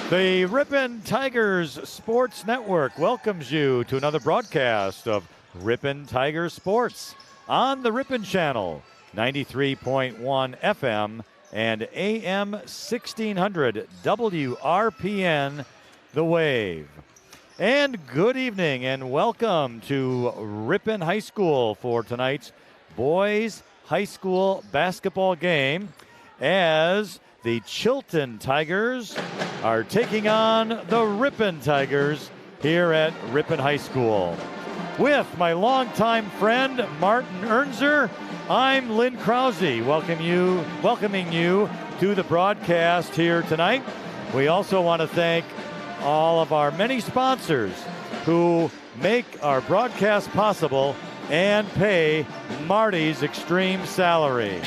The Ripon Tigers Sports Network welcomes you to another broadcast of Ripon Tigers Sports on the Ripon Channel, 93.1 FM and AM 1600 WRPN, The Wave. And good evening and welcome to Ripon High School for tonight's boys high school basketball game as the Chilton Tigers are taking on the Ripon Tigers here at Ripon High School. With my longtime friend, Martin Ernzer, I'm Lynn Krause, welcoming you to the broadcast here tonight. We also want to thank all of our many sponsors who make our broadcast possible and pay Marty's extreme salary.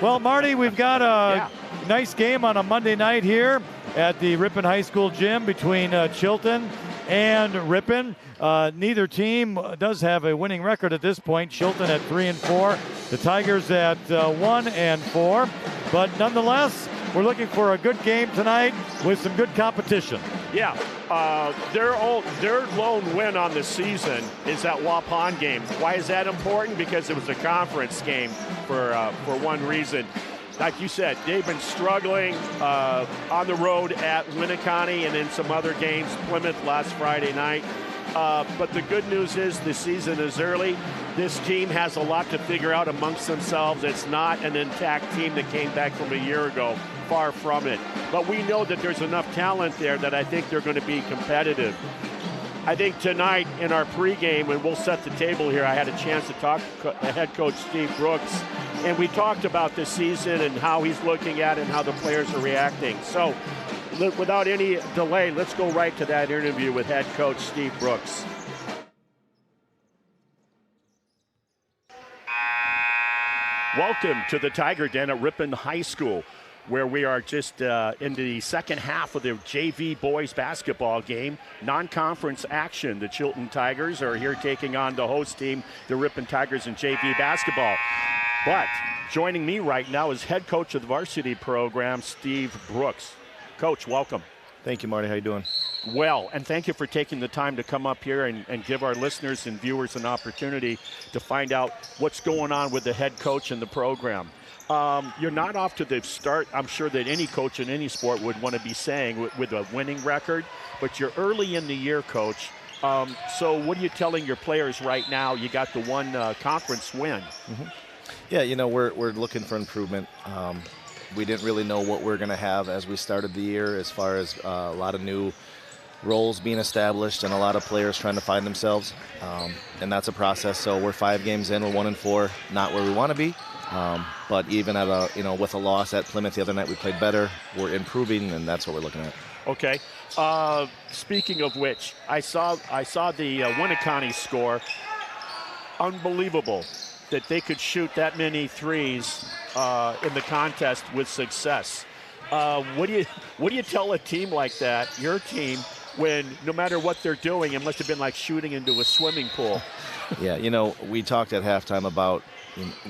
Well, Marty, we've got a nice game on a Monday night here at the Ripon High School gym between Chilton and Ripon. Neither team does have a winning record at this point. Chilton at 3-4, the Tigers at 1-4. But nonetheless, we're looking for a good game tonight with some good competition. Yeah, their lone win on the season is that Ripon game. Why is that important? Because it was a conference game for one reason. Like you said, they've been struggling on the road at Winneconne and in some other games, Plymouth last Friday night. But the good news is the season is early. This team has a lot to figure out amongst themselves. It's not an intact team that came back from a year ago. Far from it. But we know that there's enough talent there that I think they're going to be competitive. I think tonight in our pregame, when we'll set the table here, I had a chance to talk to head coach Steve Brooks, and we talked about this season and how he's looking at it and how the players are reacting. So without any delay, let's go right to that interview with head coach Steve Brooks. Welcome to the Tiger Den at Ripon High School, where we are just in the second half of the JV boys basketball game. Non-conference action. The Chilton Tigers are here taking on the host team, the Ripon Tigers in JV basketball. But joining me right now is head coach of the varsity program, Steve Brooks. Coach, welcome. Thank you, Marty. How you doing? Well, and thank you for taking the time to come up here and give our listeners and viewers an opportunity to find out what's going on with the head coach and the program. You're not off to the start, I'm sure, that any coach in any sport would want to be saying with a winning record, but you're early in the year, Coach. So what are you telling your players right now? You got the one conference win. Mm-hmm. Yeah, you know, we're looking for improvement. We didn't really know what we're going to have as we started the year, as far as a lot of new roles being established and a lot of players trying to find themselves, and that's a process. So we're 5 games in, we're 1-4, not where we want to be. But even at with a loss at Plymouth the other night, we played better. We're improving, and that's what we're looking at. Okay. Speaking of which, I saw the Winneconne score. Unbelievable that they could shoot that many threes in the contest with success. What do you tell a team like that, your team, when no matter what they're doing, it must have been like shooting into a swimming pool? Yeah, we talked at halftime about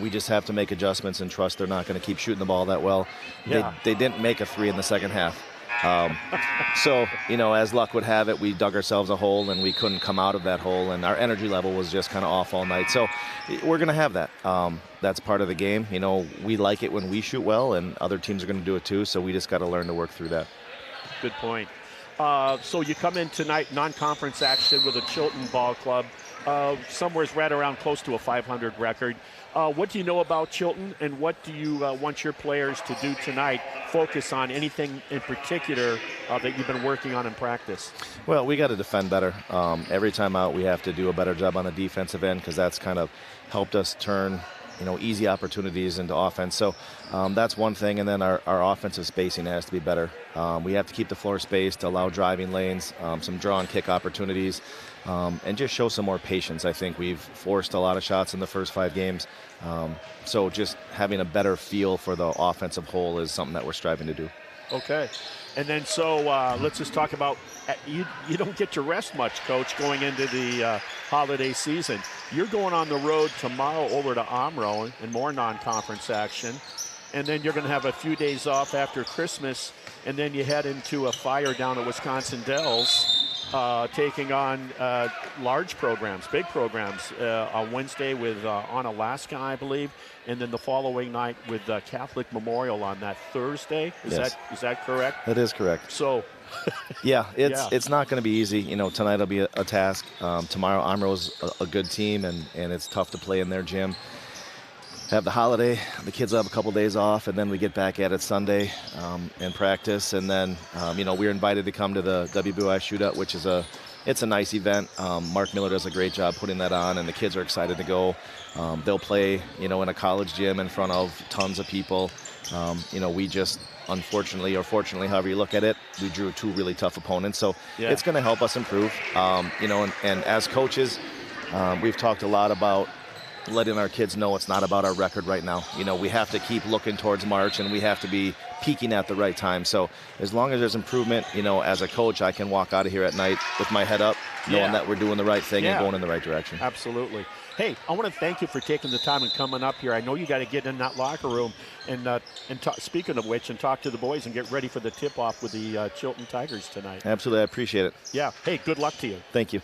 we just have to make adjustments and trust they're not going to keep shooting the ball that well. Yeah. They didn't make a 3 in the second half. So, as luck would have it, we dug ourselves a hole and we couldn't come out of that hole, and our energy level was just kind of off all night. So we're going to have that. That's part of the game. We like it when we shoot well, and other teams are going to do it too, so we just got to learn to work through that. Good point. So you come in tonight, non-conference action with a Chilton ball club. Somewhere's right around close to a 500 record. What do you know about Chilton, and what do you want your players to do tonight? Focus on anything in particular that you've been working on in practice? Well, we got to defend better. Every time out, we have to do a better job on the defensive end, because that's kind of helped us turn easy opportunities into offense. So that's one thing. And then our offensive spacing has to be better. We have to keep the floor spaced, allow driving lanes, some draw and kick opportunities, and just show some more patience. I think we've forced a lot of shots in the first 5 games. So just having a better feel for the offensive whole is something that we're striving to do. Okay. And then so let's just talk about, you don't get to rest much, Coach, going into the holiday season. You're going on the road tomorrow over to Omro and more non-conference action. and then you're going to have a few days off after Christmas, and then you head into a fire down at Wisconsin Dells, taking on large programs, big programs, on Wednesday with on Alaska, I believe, and then the following night with Catholic Memorial on that Thursday. Is that correct? That is correct. So, yeah, it's not going to be easy. Tonight will be a task. Tomorrow, Amro's a good team, and it's tough to play in their gym. Have the holiday, the kids have a couple days off, and then we get back at it Sunday and practice. And then, we're invited to come to the WBI Shootout, which is it's a nice event. Mark Miller does a great job putting that on, and the kids are excited to go. They'll play, in a college gym in front of tons of people. We just, unfortunately or fortunately, however you look at it, we drew two really tough opponents. So it's going to help us improve. And as coaches, we've talked a lot about letting our kids know it's not about our record right now. We have to keep looking towards March, and we have to be peaking at the right time. So as long as there's improvement, as a coach, I can walk out of here at night with my head up, knowing that we're doing the right thing and going in the right direction. Absolutely. Hey, I want to thank you for taking the time and coming up here. I know you got to get in that locker room and speaking of which, and talk to the boys and get ready for the tip-off with the Chilton Tigers tonight. Absolutely. I appreciate it. Yeah. Hey, good luck to you. Thank you.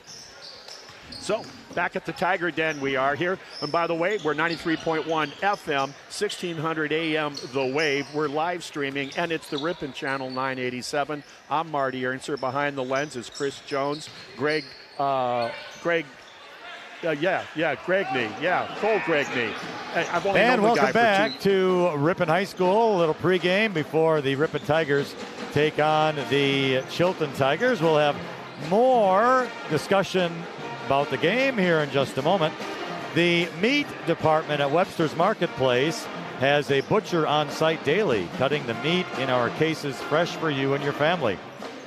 So, back at the Tiger Den we are here. And by the way, we're 93.1 FM, 1600 AM The Wave. We're live streaming, and it's the Ripon Channel 987. I'm Marty Ernster. Behind the lens is Chris Jones, Greg Gregney. Cole Gregney. I've only known the welcome guy back to Ripon High School. A little pregame before the Ripon Tigers take on the Chilton Tigers. We'll have more discussion about the game here in just a moment. The meat department at Webster's Marketplace has a butcher on site daily, cutting the meat in our cases fresh for you and your family.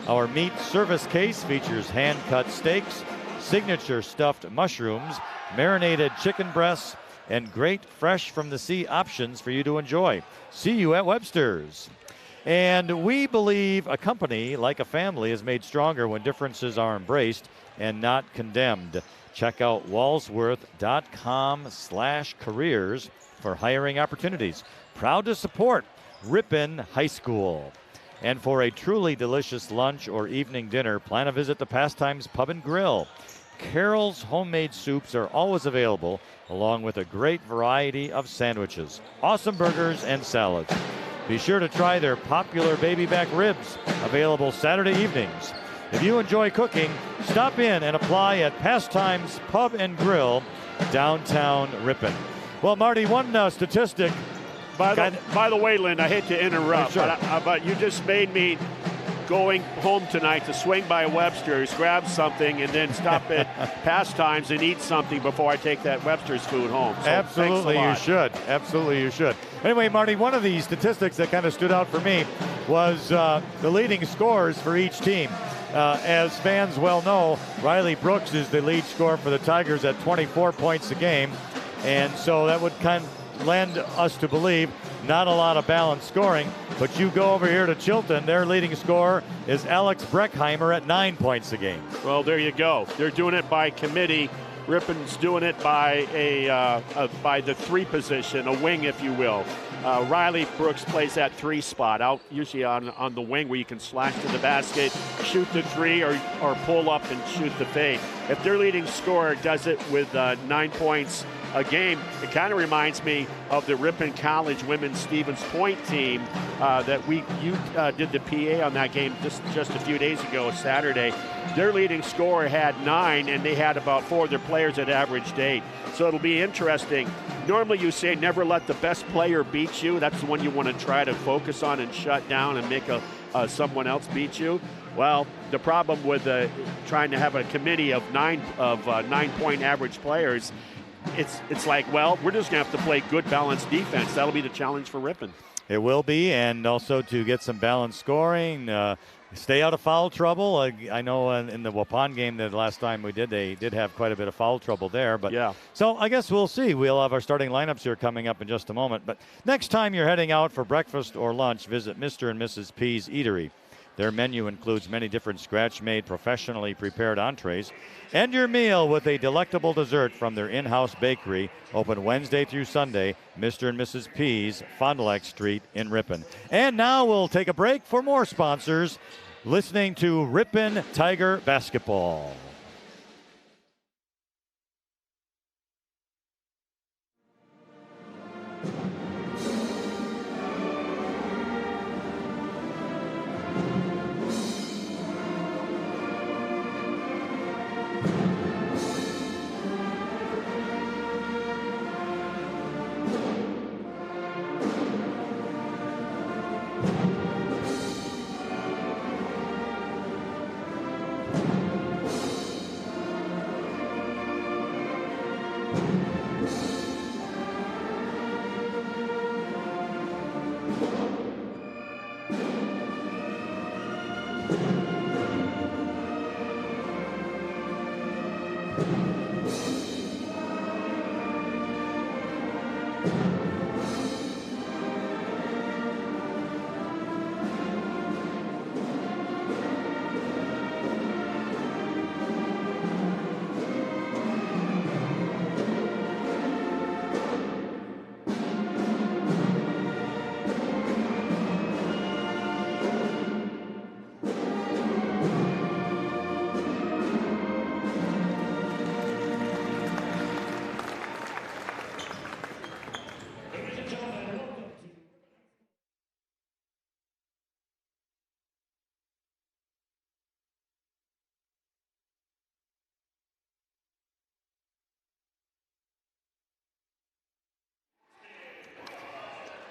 Our meat service case features hand-cut steaks, signature stuffed mushrooms, marinated chicken breasts, and great fresh from the sea options for you to enjoy. See you at Webster's. And we believe a company, like a family, is made stronger when differences are embraced and not condemned. Check out walsworth.com/careers for hiring opportunities. Proud to support Ripon High School. And for a truly delicious lunch or evening dinner, plan to visit the Pastimes Pub and Grill. Carol's homemade soups are always available, along with a great variety of sandwiches, awesome burgers, and salads. Be sure to try their popular baby back ribs, available Saturday evenings. If you enjoy cooking, stop in and apply at Pastimes Pub and Grill, downtown Ripon. Well, Marty, one statistic. By the way, Lynn, I hate to interrupt, but you just made me going home tonight to swing by Webster's, grab something, and then stop at Pastimes and eat something before I take that Webster's food home. So absolutely, you should. Absolutely, you should. Anyway, Marty, one of the statistics that kind of stood out for me was the leading scorers for each team. As fans well know, Riley Brooks is the lead scorer for the Tigers at 24 points a game. And so that would kind of lend us to believe not a lot of balanced scoring. But you go over here to Chilton, their leading scorer is Alex Breckheimer at 9 points a game. Well, there you go. They're doing it by committee. Ripon's doing it by by the three position, a wing, if you will. Riley Brooks plays that three spot, out usually on the wing where you can slash to the basket, shoot the three, or pull up and shoot the fade. If their leading scorer does it with 9 points a game, it kind of reminds me of the Ripon College women's Stevens Point team that you did the PA on that game just a few days ago, Saturday. Their leading scorer had 9, and they had about 4 of their players that averaged 8. So it'll be interesting. Normally you say never let the best player beat you. That's the one you want to try to focus on and shut down and make someone else beat you. Well, the problem with trying to have a committee of 9-point average players, it's like, well, we're just going to have to play good balanced defense. That'll be the challenge for Ripon. It will be, and also to get some balanced scoring, stay out of foul trouble. I know in the Waupun game that last time we did, they did have quite a bit of foul trouble there. But yeah. So I guess we'll see. We'll have our starting lineups here coming up in just a moment. But next time you're heading out for breakfast or lunch, visit Mr. and Mrs. P's Eatery. Their menu includes many different scratch-made, professionally prepared entrees. End your meal with a delectable dessert from their in-house bakery, open Wednesday through Sunday, Mr. and Mrs. P's, Fond du Lac Street in Ripon. And now we'll take a break for more sponsors, listening to Ripon Tiger Basketball.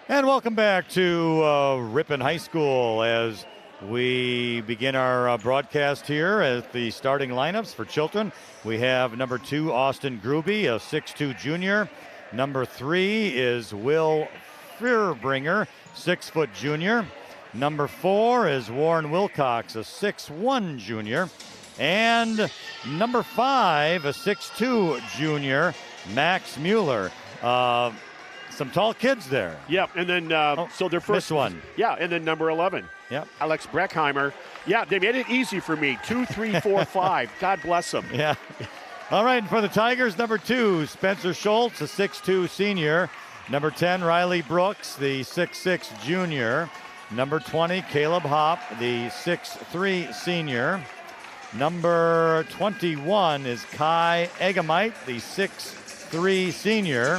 And welcome back to Ripon High School as we begin our broadcast here at the starting lineups for Chilton. We have number 2, Austin Gruby, a 6'2 junior. Number 3 is Will Fearbringer, 6' junior. Number 4 is Warren Wilcox, a 6'1 junior. And number 5, a 6'2 junior, Max Mueller. Some tall kids there. Yep, and then so their first one. Yeah, and then number 11. Yep. Alex Breckheimer. Yeah, they made it easy for me. 2, 3, 4, 5. God bless them. Yeah. All right, and for the Tigers, number 2, Spencer Schultz, a 6'2 senior. Number 10, Riley Brooks, the 6'6 junior. Number 20, Caleb Hopp, the 6'3 senior. Number 21 is Kai Egamite, the 6'3 senior.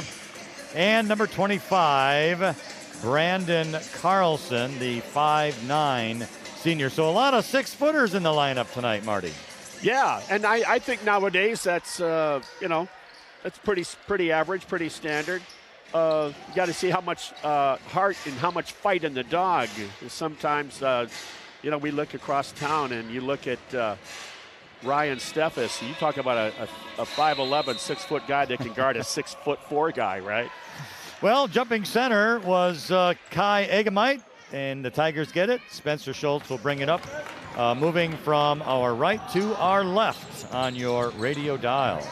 And number 25, Brandon Carlson, the 5'9 senior. So a lot of 6-footers in the lineup tonight, Marty. Yeah, and I think nowadays that's, that's pretty average, pretty standard. You got to see how much heart and how much fight in the dog. Sometimes, we look across town and you look at Ryan Steffes. You talk about a 5'11", 6-foot guy that can guard a 6'4" guy, right? Well, jumping center was Kai Egamite, and the Tigers get it. Spencer Schultz will bring it up, moving from our right to our left on your radio dial.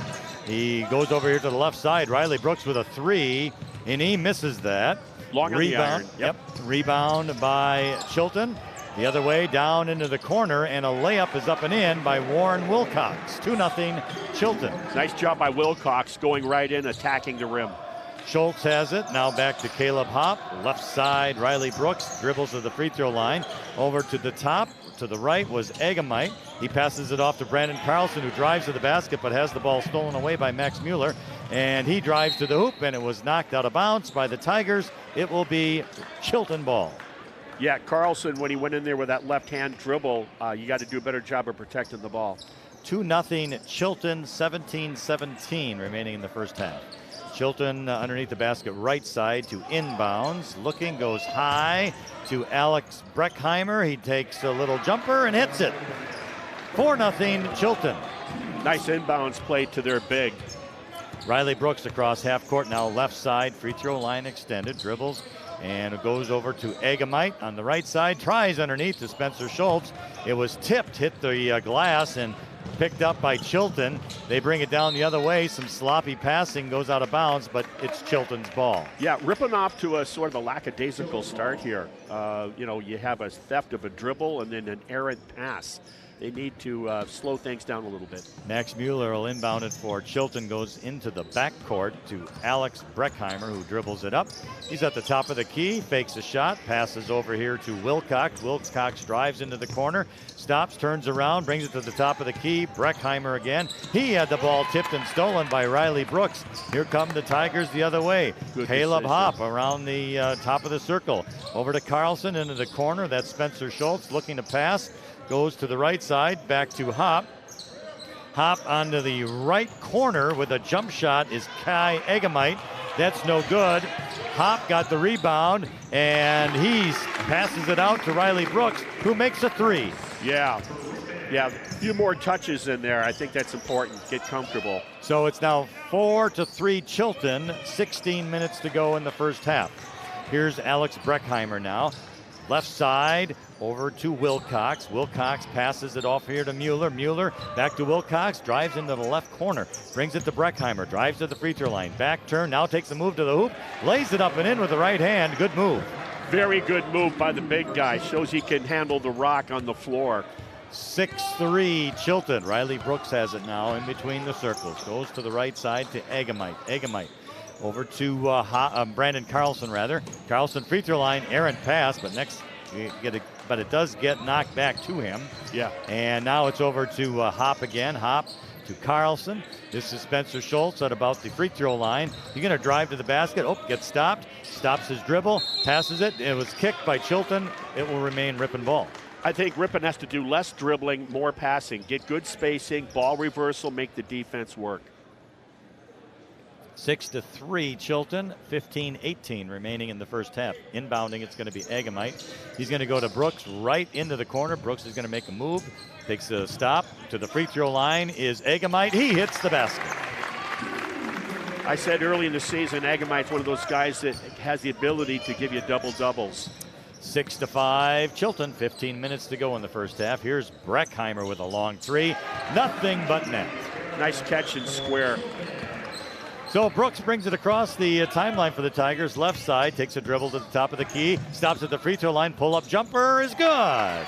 He goes over here to the left side. Riley Brooks with a 3, and he misses that. Long on the iron. Yep. Rebound by Chilton. The other way, down into the corner, and a layup is up and in by Warren Wilcox. 2-0 Chilton. Nice job by Wilcox going right in, attacking the rim. Schultz has it. Now back to Caleb Hopp. Left side, Riley Brooks dribbles to the free throw line. Over to the top. To the right was Egamite. He passes it off to Brandon Carlson, who drives to the basket but has the ball stolen away by Max Mueller. And he drives to the hoop, and it was knocked out of bounds by the Tigers. It will be Chilton ball. Yeah, Carlson, when he went in there with that left-hand dribble, you got to do a better job of protecting the ball. 2-0 Chilton, 17-17 remaining in the first half. Chilton underneath the basket right side to inbounds. Looking, goes high to Alex Breckheimer. He takes a little jumper and hits it. 4-0 Chilton. Nice inbounds play to their big. Riley Brooks across half court, now left side, free throw line extended, dribbles, and it goes over to Egamite on the right side, tries underneath to Spencer Schultz. It was tipped, hit the glass, and picked up by Chilton. They bring it down the other way. Some sloppy passing goes out of bounds, but it's Chilton's ball. Yeah, ripping off to a sort of a lackadaisical start here. You have a theft of a dribble and then an errant pass. They need to slow things down a little bit. Max Mueller will inbound it for Chilton, goes into the backcourt to Alex Breckheimer, who dribbles it up. He's at the top of the key, fakes a shot, passes over here to Wilcox. Wilcox drives into the corner, stops, turns around, brings it to the top of the key. Breckheimer again. He had the ball tipped and stolen by Riley Brooks. Here come the Tigers the other way. Good Caleb decision. Hopp around the top of the circle. Over to Carlson into the corner. That's Spencer Schultz looking to pass. Goes to the right side, back to Hopp. Hopp onto the right corner with a jump shot is Kai Egamite. That's no good. Hopp got the rebound, and he passes it out to Riley Brooks, who makes a three. Yeah, a few more touches in there. I think that's important. Get comfortable. So it's now 4-3 Chilton, 16 minutes to go in the first half. Here's Alex Breckheimer now. Left side, over to Wilcox. Wilcox passes it off here to Mueller. Mueller back to Wilcox, drives into the left corner, brings it to Breckheimer, drives to the free throw line. Back turn, now takes a move to the hoop, lays it up and in with the right hand. Good move. Very good move by the big guy. Shows he can handle the rock on the floor. 6-3 Chilton. Riley Brooks has it now in between the circles. Goes to the right side to Egamite. Egamite over to Brandon Carlson, rather. Carlson free throw line, errant pass, but but it does get knocked back to him. Yeah. And now it's over to Hopp again. Hopp to Carlson. This is Spencer Schultz at about the free throw line. He's going to drive to the basket. Oh, gets stopped. Stops his dribble. Passes it. It was kicked by Chilton. It will remain Ripon ball. I think Ripon has to do less dribbling, more passing. Get good spacing, ball reversal, make the defense work. 6-3 Chilton, 15-18 remaining in the first half. Inbounding, it's going to be Egamite. He's going to go to Brooks right into the corner. Brooks is going to make a move, takes a stop to the free throw line is Egamite. He hits the basket. I said early in the season, Egamite's one of those guys that has the ability to give you double doubles. 6-5 Chilton, 15 minutes to go in the first half. Here's Breckheimer with a long three. Nothing but net. Nice catch and square. So Brooks brings it across the timeline for the Tigers. Left side, takes a dribble to the top of the key, stops at the free throw line, pull-up jumper is good.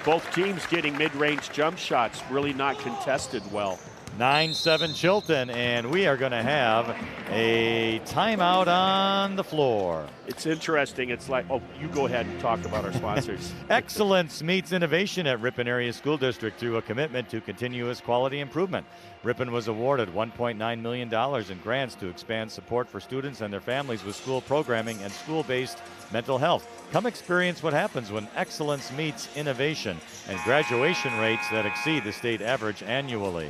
Both teams getting mid-range jump shots, really not contested well. 9-7 Chilton, and we are going to have a timeout on the floor. It's interesting. It's like, oh, you go ahead and talk about our sponsors. Excellence meets innovation at Ripon Area School District through a commitment to continuous quality improvement. Ripon was awarded $1.9 million in grants to expand support for students and their families with school programming and school-based mental health. Come experience what happens when excellence meets innovation and graduation rates that exceed the state average annually.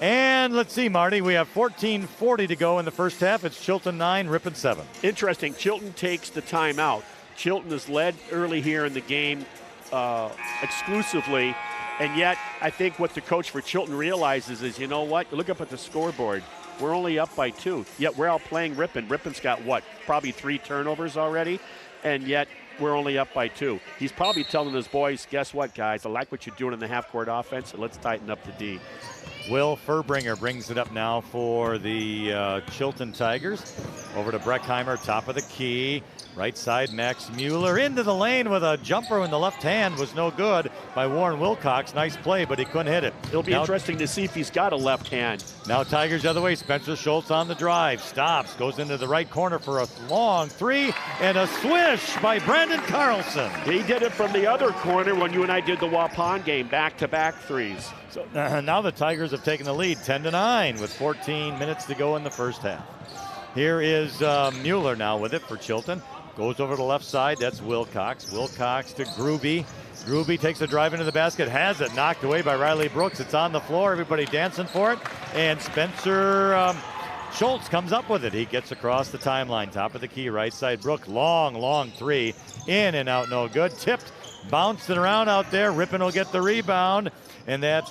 And let's see, Marty, we have 14:40 to go in the first half. It's Chilton 9, Ripon 7. Interesting. Chilton takes the timeout. Chilton is led early here in the game exclusively, and yet I think what the coach for Chilton realizes is, you know what? Look up at the scoreboard. We're only up by 2, yet we're out playing Ripon. Ripon's got what? Probably 3 turnovers already, and yet we're only up by 2. He's probably telling his boys, guess what, guys? I like what you're doing in the half-court offense, and let's tighten up the D. Will Furbringer brings it up now for the Chilton Tigers. Over to Breckheimer, top of the key. Right side, Max Mueller into the lane with a jumper in the left hand. Was no good by Warren Wilcox. Nice play, but he couldn't hit it. It'll be interesting to see if he's got a left hand. Now Tigers the other way. Spencer Schultz on the drive. Stops, goes into the right corner for a long three, and a swish by Brandon Carlson. He did it from the other corner when you and I did the Waupun game, back-to-back threes. So now the Tigers have taken the lead 10-9 with 14 minutes to go in the first half. Here is Mueller now with it for Chilton. Goes over to the left side. That's Wilcox. Wilcox to Gruby. Gruby takes a drive into the basket. Has it knocked away by Riley Brooks. It's on the floor. Everybody dancing for it. And Spencer Schultz comes up with it. He gets across the timeline. Top of the key, right side. Brooks, long three. In and out, no good. Tipped. Bounced it around out there. Ripon will get the rebound. And that...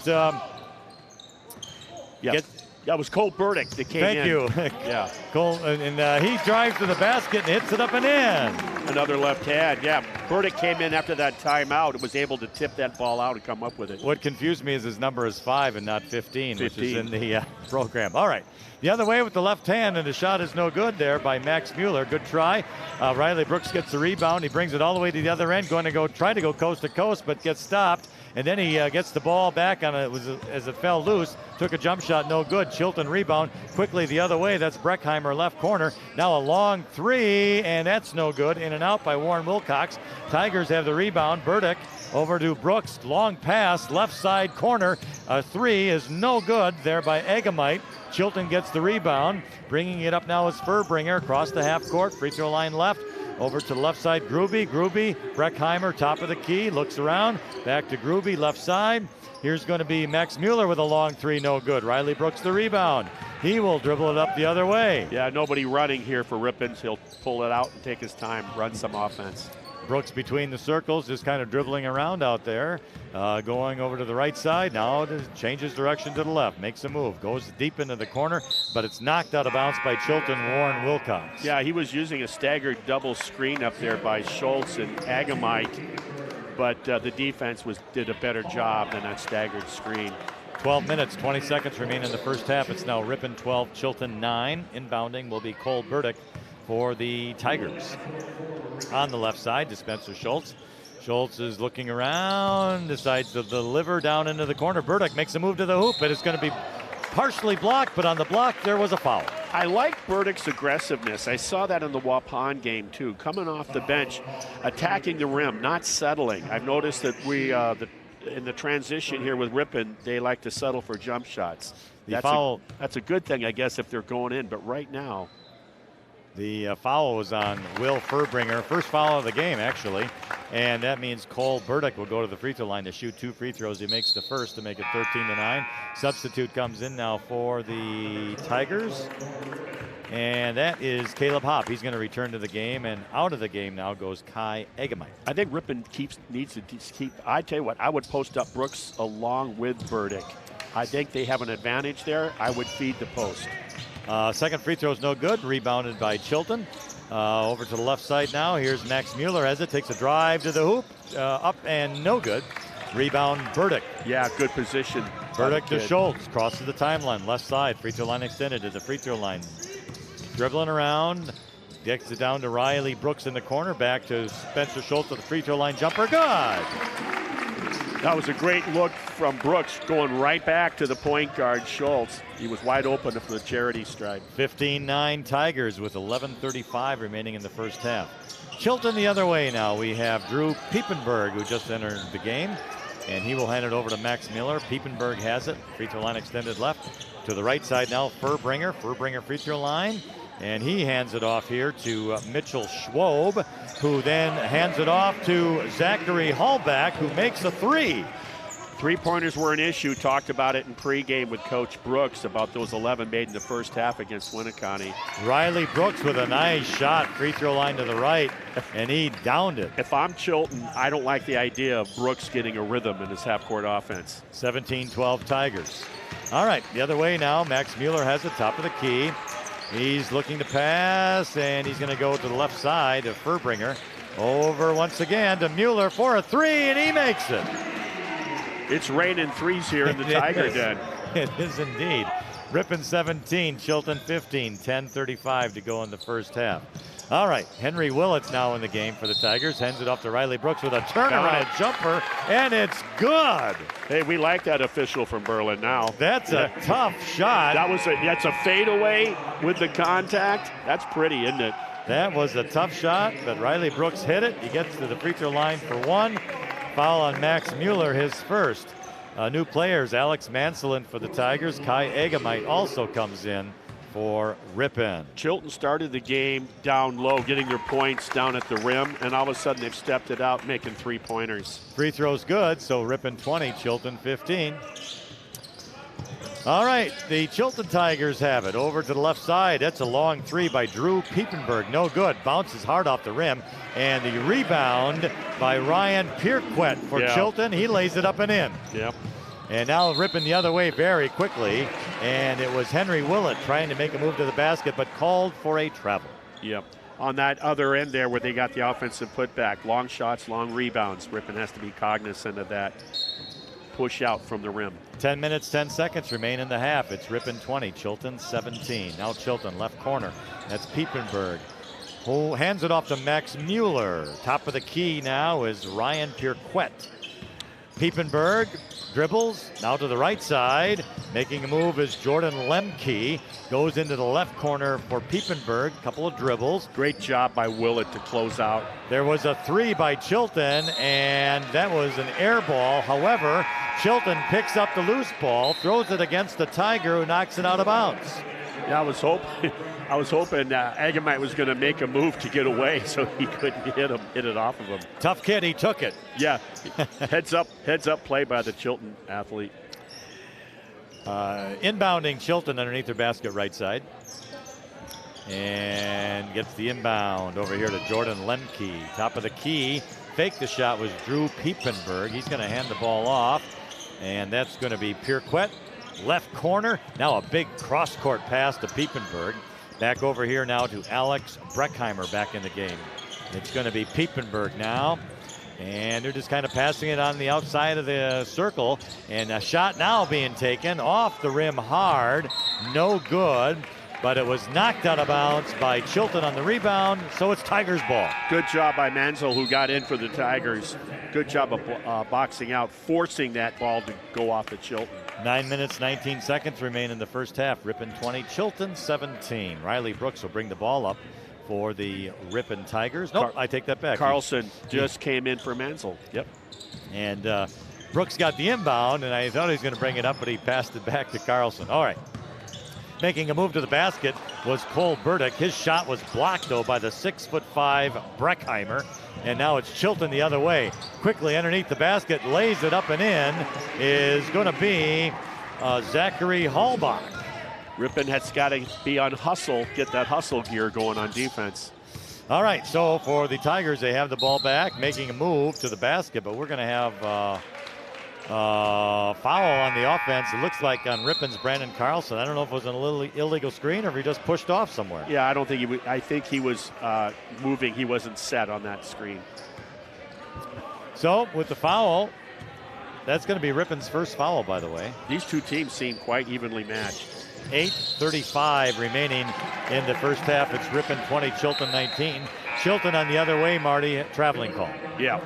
that was Cole Burdick that came in. Thank you. Yeah. He drives to the basket and hits it up and in. Another left hand. Yeah, Burdick came in after that timeout and was able to tip that ball out and come up with it. What confused me is his number is 5 and not 15, 15. which is in the program. All right. The other way with the left hand, and the shot is no good there by Max Mueller. Good try. Riley Brooks gets the rebound. He brings it all the way to the other end, going to try to go coast to coast, but gets stopped. And then he gets the ball back on it as it fell loose. Took a jump shot, no good. Chilton rebound quickly the other way. That's Breckheimer left corner. Now a long three, and that's no good. In and out by Warren Wilcox. Tigers have the rebound. Burdick over to Brooks. Long pass, left side corner. A three is no good there by Agamite. Chilton gets the rebound. Bringing it up now is Furbringer across the half court. Free throw line left. Over to the left side, Gruby, Breckheimer, top of the key, looks around, back to Gruby, left side. Here's going to be Max Mueller with a long three, no good. Riley Brooks the rebound. He will dribble it up the other way. Yeah, nobody running here for Ripons. He'll pull it out and take his time, run some offense. Brooks between the circles, just kind of dribbling around out there, going over to the right side. Now changes direction to the left, makes a move, goes deep into the corner, but it's knocked out of bounds by Chilton, Warren Wilcox. Yeah, he was using a staggered double screen up there by Schultz and Agamite, but the defense did a better job than that staggered screen. 12 minutes, 20 seconds remain in the first half. It's now Ripon 12, Chilton 9. Inbounding will be Cole Burdick for the Tigers. On the left side to Spencer Schultz. Schultz is looking around, decides to deliver down into the corner. Burdick makes a move to the hoop, but it's going to be partially blocked, but on the block there was a foul. I like Burdick's aggressiveness. I saw that in the Waupun game too. Coming off the bench, attacking the rim, not settling. I've noticed that in the transition here with Ripon, they like to settle for jump shots. That's a good thing, I guess, if they're going in, but right now. The foul was on Will Furbringer. First foul of the game, actually. And that means Cole Burdick will go to the free throw line to shoot 2 free throws. He makes the first to make it 13-9. Substitute comes in now for the Tigers. And that is Caleb Hopp. He's going to return to the game. And out of the game now goes Kai Agamite. I think Ripon needs to keep. I tell you what, I would post up Brooks along with Burdick. I think they have an advantage there. I would feed the post. Second free throw is no good. Rebounded by Chilton. Over to the left side now. Here's Max Mueller as it takes a drive to the hoop. Up and no good. Rebound Burdick. Yeah, good position. Burdick to Schultz. Crosses the timeline. Left side. Free throw line extended to the free throw line. Dribbling around. Gets it down to Riley Brooks in the corner. Back to Spencer Schultz with the free throw line jumper. Good. That was a great look from Brooks, going right back to the point guard, Schultz. He was wide open for the charity stripe. 15-9 Tigers with 11:35 remaining in the first half. Chilton the other way now. We have Drew Piepenberg, who just entered the game, and he will hand it over to Max Mueller. Piepenberg has it. Free throw line extended left. To the right side now, Furbringer free throw line. And he hands it off here to Mitchell Schwob, who then hands it off to Zachary Hallback, who makes a three. Three-pointers were an issue. Talked about it in pregame with Coach Brooks about those 11 made in the first half against Winneconne. Riley Brooks with a nice shot, free throw line to the right, and he downed it. If I'm Chilton, I don't like the idea of Brooks getting a rhythm in his half-court offense. 17-12 Tigers. All right, the other way now. Max Mueller has it, top of the key. He's looking to pass, and he's going to go to the left side of Furbringer. Over once again to Mueller for a three, and he makes it. It's raining threes here in the Tiger Den. It is indeed. Ripon 17, Chilton 15, 10:35 to go in the first half. All right, Henry Willits now in the game for the Tigers. Hands it off to Riley Brooks with a turnaround jumper, and it's good. Hey, we like that official from Berlin now. That's a tough shot. That's a fadeaway with the contact. That's pretty, isn't it? That was a tough shot, but Riley Brooks hit it. He gets to the free throw line for one. Foul on Max Mueller, his first. New players, Alex Manselin for the Tigers. Kai Agamite also comes in for Ripon. Chilton started the game down low, getting their points down at the rim, and all of a sudden they've stepped it out, making three-pointers. Free throws good, so Ripon 20, Chilton 15. All right, the Chilton Tigers have it. Over to the left side. That's a long three by Drew Piepenberg. No good. Bounces hard off the rim. And the rebound by Ryan Pierquet for Chilton. He lays it up and in. Yep. And now Ripon the other way very quickly. And it was Henry Willett trying to make a move to the basket, but called for a travel. Yep. On that other end there where they got the offensive putback, long shots, long rebounds. Ripon has to be cognizant of that push out from the rim. 10 minutes, 10 seconds remain in the half. It's Ripon 20, Chilton 17. Now Chilton, left corner. That's Piepenberg, who hands it off to Max Mueller. Top of the key now is Ryan Pierquette. Piepenberg dribbles, now to the right side. Making a move is Jordan Lemke. Goes into the left corner for Piepenberg. Couple of dribbles. Great job by Willett to close out. There was a three by Chilton, and that was an air ball. However, Chilton picks up the loose ball, throws it against the Tiger, who knocks it out of bounds. Yeah, I was hoping Agamite was going to make a move to get away so he couldn't hit it off of him. Tough kid, he took it. Yeah, heads up play by the Chilton athlete. Inbounding Chilton underneath their basket right side. And gets the inbound over here to Jordan Lemke. Top of the key. Fake the shot was Drew Piepenberg. He's going to hand the ball off. And that's going to be Pierquette. Left corner. Now a big cross-court pass to Piepenberg. Back over here now to Alex Breckheimer back in the game. It's going to be Piepenberg now. And they're just kind of passing it on the outside of the circle. And a shot now being taken off the rim hard. No good. But it was knocked out of bounds by Chilton on the rebound. So it's Tigers ball. Good job by Mansell, who got in for the Tigers. Good job of boxing out, forcing that ball to go off the Chilton. 9 minutes, 19 seconds remain in the first half. Ripon 20, Chilton 17. Riley Brooks will bring the ball up for the Ripon Tigers. Nope, I take that back. Carlson just came in for Mansell. Yep. And Brooks got the inbound, and I thought he was going to bring it up, but he passed it back to Carlson. All right. Making a move to the basket was Cole Burdick. His shot was blocked, though, by the 6'5" Breckheimer. And now it's Chilton the other way. Quickly underneath the basket, lays it up and in, is going to be Zachary Hallbach. Ripon has got to be on hustle, get that hustle gear going on defense. All right, so for the Tigers, they have the ball back, making a move to the basket, but we're going to have foul on the offense. It looks like on Ripon's Brandon Carlson. I don't know if it was an illegal screen or if he just pushed off somewhere. Yeah, I don't think I think he was moving. He wasn't set on that screen. So with the foul, that's going to be Ripon's first foul, by the way. These two teams seem quite evenly matched. 8:35 remaining in the first half. It's Ripon 20, Chilton 19. Chilton on the other way, Marty, traveling call. Yeah.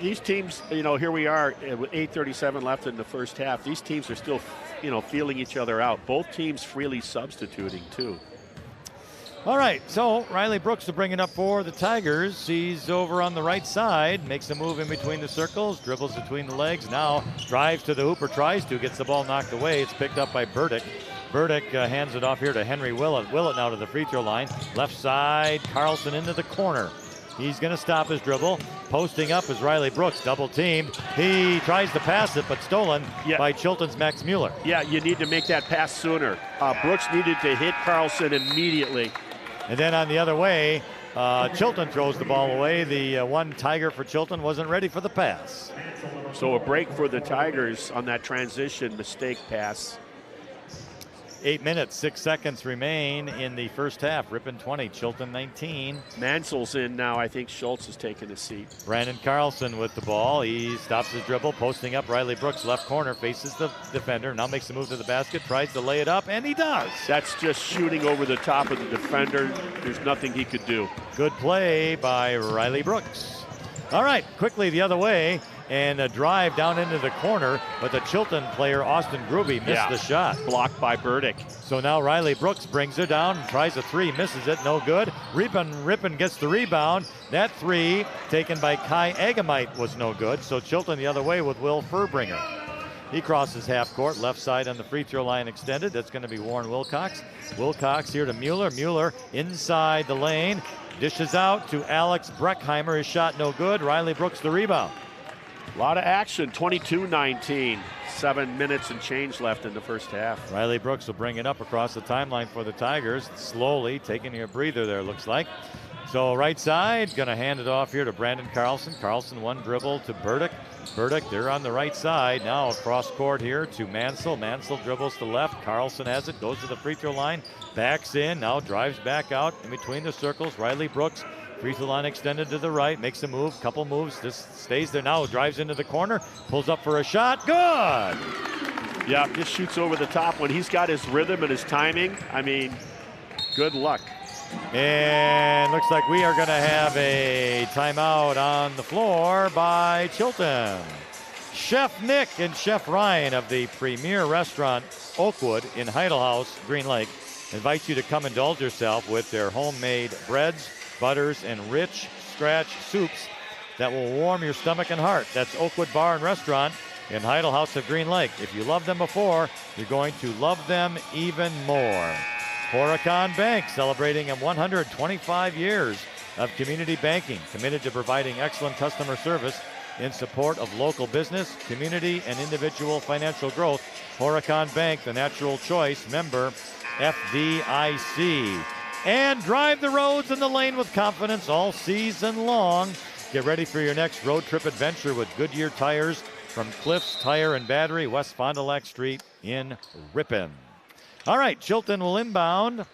These teams, here we are with 8:37 left in the first half. These teams are still, feeling each other out. Both teams freely substituting, too. All right, so Riley Brooks to bring it up for the Tigers. He's over on the right side, makes a move in between the circles, dribbles between the legs, now drives to the hoop or tries to, gets the ball knocked away. It's picked up by Burdick. Burdick hands it off here to Henry Willett. Willett now to the free throw line. Left side, Carlson into the corner. He's going to stop his dribble. Posting up is Riley Brooks, double teamed. He tries to pass it, but stolen by Chilton's Max Mueller. Yeah, you need to make that pass sooner. Brooks needed to hit Carlson immediately. And then on the other way, Chilton throws the ball away. The one Tiger for Chilton wasn't ready for the pass. So a break for the Tigers on that transition mistake pass. 8 minutes, 6 seconds remain in the first half. Ripon 20, Chilton 19. Mansell's in now. I think Schultz has taken his seat. Brandon Carlson with the ball. He stops his dribble, posting up. Riley Brooks, left corner, faces the defender. Now makes the move to the basket, tries to lay it up, and he does. That's just shooting over the top of the defender. There's nothing he could do. Good play by Riley Brooks. All right, quickly the other way. And a drive down into the corner, but the Chilton player, Austin Gruby, missed the shot. Blocked by Burdick. So now Riley Brooks brings it down, tries a three, misses it, no good. Ripon gets the rebound. That three taken by Kai Agamite was no good. So Chilton the other way with Will Furbringer. He crosses half court, left side on the free throw line extended. That's going to be Warren Wilcox. Wilcox here to Mueller. Mueller inside the lane. Dishes out to Alex Breckheimer. His shot no good. Riley Brooks the rebound. A lot of action, 22-19. 7 minutes and change left in the first half. Riley Brooks will bring it up across the timeline for the Tigers. Slowly taking a breather there, looks like. So right side, going to hand it off here to Brandon Carlson. Carlson, one dribble to Burdick. Burdick, they're on the right side. Now across court here to Mansell. Mansell dribbles to left. Carlson has it, goes to the free throw line, backs in, now drives back out in between the circles. Riley Brooks, free throw line extended to the right, makes a move, couple moves, just stays there now, drives into the corner, pulls up for a shot, good! Yeah, just shoots over the top. When he's got his rhythm and his timing, I mean, good luck. And looks like we are going to have a timeout on the floor by Chilton. Chef Nick and Chef Ryan of the premier restaurant Oakwood in Heidel House, Green Lake, invite you to come indulge yourself with their homemade breads, butters, and rich scratch soups that will warm your stomach and heart. That's Oakwood Bar and Restaurant in Heidel House of Green Lake. If you loved them before, you're going to love them even more. Horicon Bank celebrating 125 years of community banking, committed to providing excellent customer service in support of local business, community, and individual financial growth. Horicon Bank, the natural choice, member FDIC. And drive the roads in the lane with confidence all season long. Get ready for your next road trip adventure with Goodyear tires from Cliffs Tire and Battery, West Fond du Lac Street in Ripon. All right, Chilton will inbound.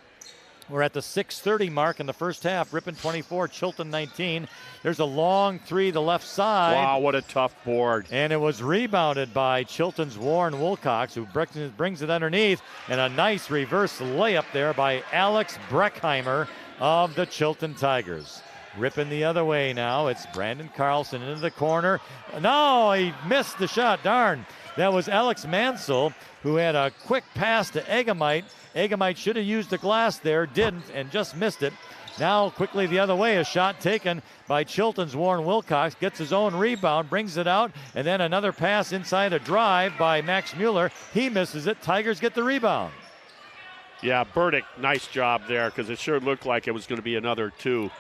We're at the 6:30 mark in the first half. Ripon 24, Chilton 19. There's a long three to the left side. Wow, what a tough board. And it was rebounded by Chilton's Warren Wilcox, who brings it underneath. And a nice reverse layup there by Alex Breckheimer of the Chilton Tigers. Ripon the other way now. It's Brandon Carlson into the corner. No, he missed the shot. Darn. That was Alex Mansell, who had a quick pass to Egamite. Egamite should have used the glass there, didn't, and just missed it. Now quickly the other way, a shot taken by Chilton's Warren Wilcox, gets his own rebound, brings it out, and then another pass inside a drive by Max Mueller. He misses it. Tigers get the rebound. Yeah, Burdick, nice job there, because it sure looked like it was going to be another two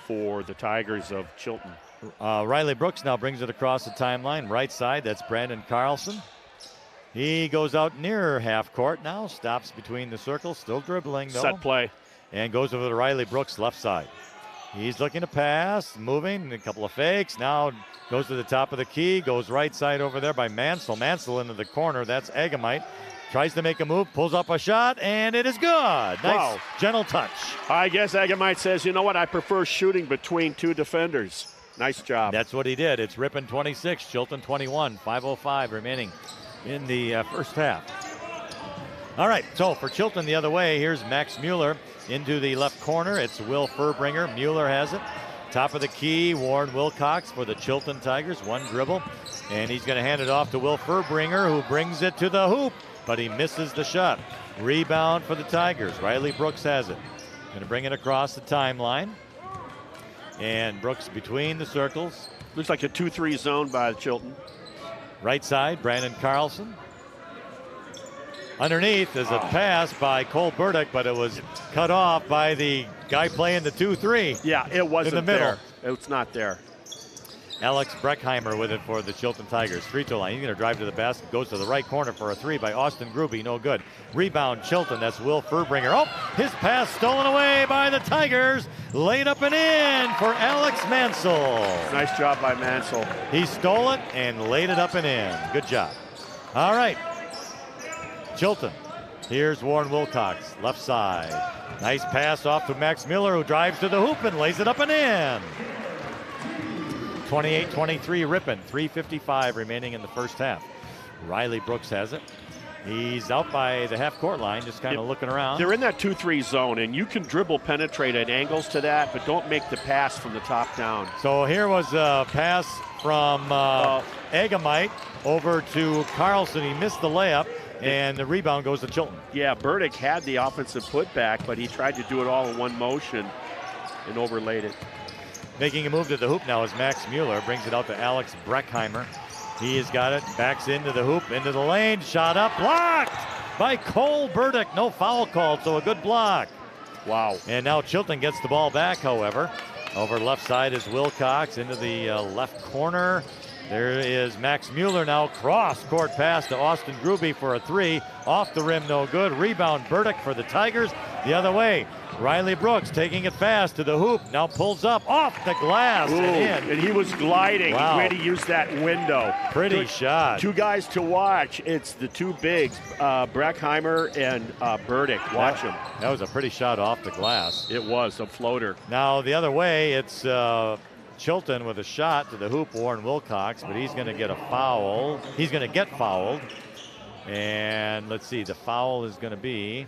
for the Tigers of Chilton. Riley Brooks now brings it across the timeline. Right side, that's Brandon Carlson. He goes out near half court now, stops between the circles, still dribbling though. Set play. And goes over to Riley Brooks, left side. He's looking to pass, moving, a couple of fakes. Now goes to the top of the key, goes right side over there by Mansell. Mansell into the corner, that's Egamite. Tries to make a move, pulls up a shot, and it is good. Nice, wow. Gentle touch. I guess Egamite says, you know what, I prefer shooting between two defenders. Nice job. That's what he did. It's Ripon 26, Chilton 21, 5:05 remaining in the first half. All right, so for Chilton the other way, here's Max Mueller into the left corner. It's Will Furbringer. Mueller has it. Top of the key, Warren Wilcox for the Chilton Tigers. One dribble, and he's going to hand it off to Will Furbringer, who brings it to the hoop, but he misses the shot. Rebound for the Tigers. Riley Brooks has it. Going to bring it across the timeline. And Brooks between the circles. Looks like a 2-3 zone by Chilton. Right side, Brandon Carlson. Underneath is a pass by Cole Burdick, but it was cut off by the guy playing the 2-3. Yeah, it wasn't in the middle. There. It's not there. Alex Breckheimer with it for the Chilton Tigers. Free throw line. He's going to drive to the basket. Goes to the right corner for a three by Austin Gruby. No good. Rebound Chilton. That's Will Furbringer. Oh, his pass stolen away by the Tigers. Laid up and in for Alex Mansell. Nice job by Mansell. He stole it and laid it up and in. Good job. All right. Chilton. Here's Warren Wilcox. Left side. Nice pass off to Max Mueller, who drives to the hoop and lays it up and in. 28-23 Ripon, 3:55 remaining in the first half. Riley Brooks has it. He's out by the half-court line, just kind of looking around. They're in that 2-3 zone, and you can dribble, penetrate at angles to that, but don't make the pass from the top down. So here was a pass from Egamite over to Carlson. He missed the layup, and the rebound goes to Chilton. Yeah, Burdick had the offensive putback, but he tried to do it all in one motion and overlaid it. Making a move to the hoop now is Max Mueller. Brings it out to Alex Breckheimer. He has got it. Backs into the hoop, into the lane. Shot up. Blocked by Cole Burdick. No foul called, so a good block. Wow. And now Chilton gets the ball back, however. Over left side is Wilcox into the left corner. There is Max Mueller now, cross-court pass to Austin Gruby for a three. Off the rim, no good. Rebound, Burdick for the Tigers. The other way, Riley Brooks taking it fast to the hoop. Now pulls up, off the glass, and in. And he was gliding. Wow. Way to use that window. Pretty shot. Two guys to watch. It's the two bigs, Breckheimer and Burdick. Watch them. That was a pretty shot off the glass. It was a floater. Now the other way, it's Chilton with a shot to the hoop, Warren Wilcox, but he's going to get a foul. He's going to get fouled. And let's see, the foul is going to be,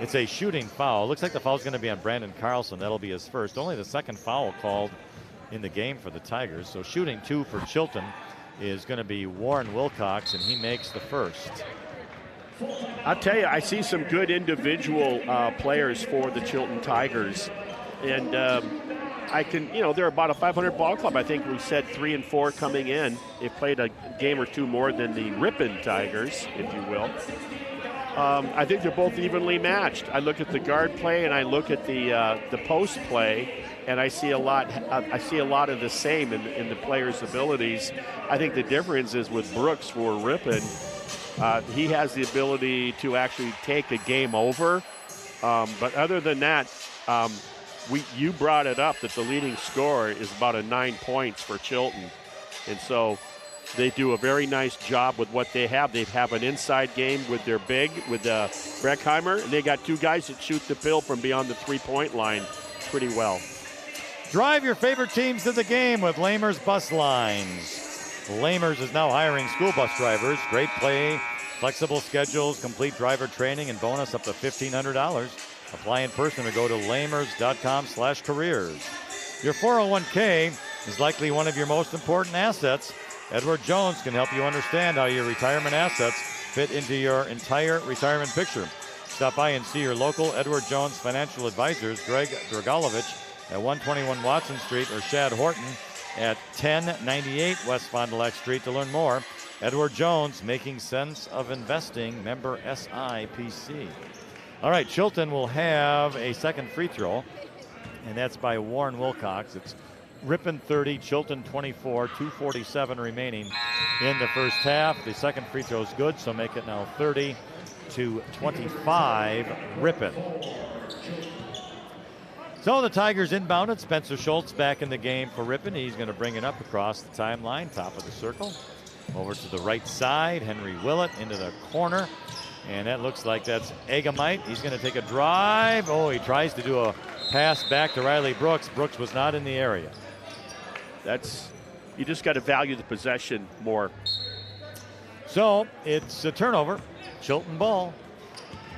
it's a shooting foul. Looks like the foul is going to be on Brandon Carlson. That'll be his first. Only the second foul called in the game for the Tigers. So shooting two for Chilton is going to be Warren Wilcox, and he makes the first. I'll tell you, I see some good individual players for the Chilton Tigers. And I can, they're about a 500 ball club. I think we said 3 and 4 coming in. They've played a game or two more than the Ripon Tigers, if you will. I think they're both evenly matched. I look at the guard play and I look at the post play, and I see a lot. I see a lot of the same in the players' abilities. I think the difference is with Brooks for Ripon. He has the ability to actually take a game over. But other than that, you brought it up that the leading scorer is about a 9 points for Chilton. And so they do a very nice job with what they have. They have an inside game with their big, with Breckheimer, and they got two guys that shoot the pill from beyond the three-point line pretty well. Drive your favorite teams to the game with Lamers Bus Lines. Lamers is now hiring school bus drivers. Great play, flexible schedules, complete driver training, and bonus up to $1,500. Apply in person or go to lamers.com/careers. Your 401k is likely one of your most important assets. Edward Jones can help you understand how your retirement assets fit into your entire retirement picture. Stop by and see your local Edward Jones financial advisors, Greg Dragolovich at 121 Watson Street, or Shad Horton at 1098 West Fond du Lac Street to learn more. Edward Jones, making sense of investing, member SIPC. All right, Chilton will have a second free throw, and that's by Warren Wilcox. It's Ripon 30, Chilton 24, 2:47 remaining in the first half. The second free throw is good, so make it now 30-25 Ripon. So the Tigers inbounded. Spencer Schultz back in the game for Ripon. He's going to bring it up across the timeline, top of the circle. Over to the right side, Henry Willett into the corner. And that looks like that's Egamite. He's going to take a drive. Oh, he tries to do a pass back to Riley Brooks. Brooks was not in the area. You just got to value the possession more. So it's a turnover. Chilton ball.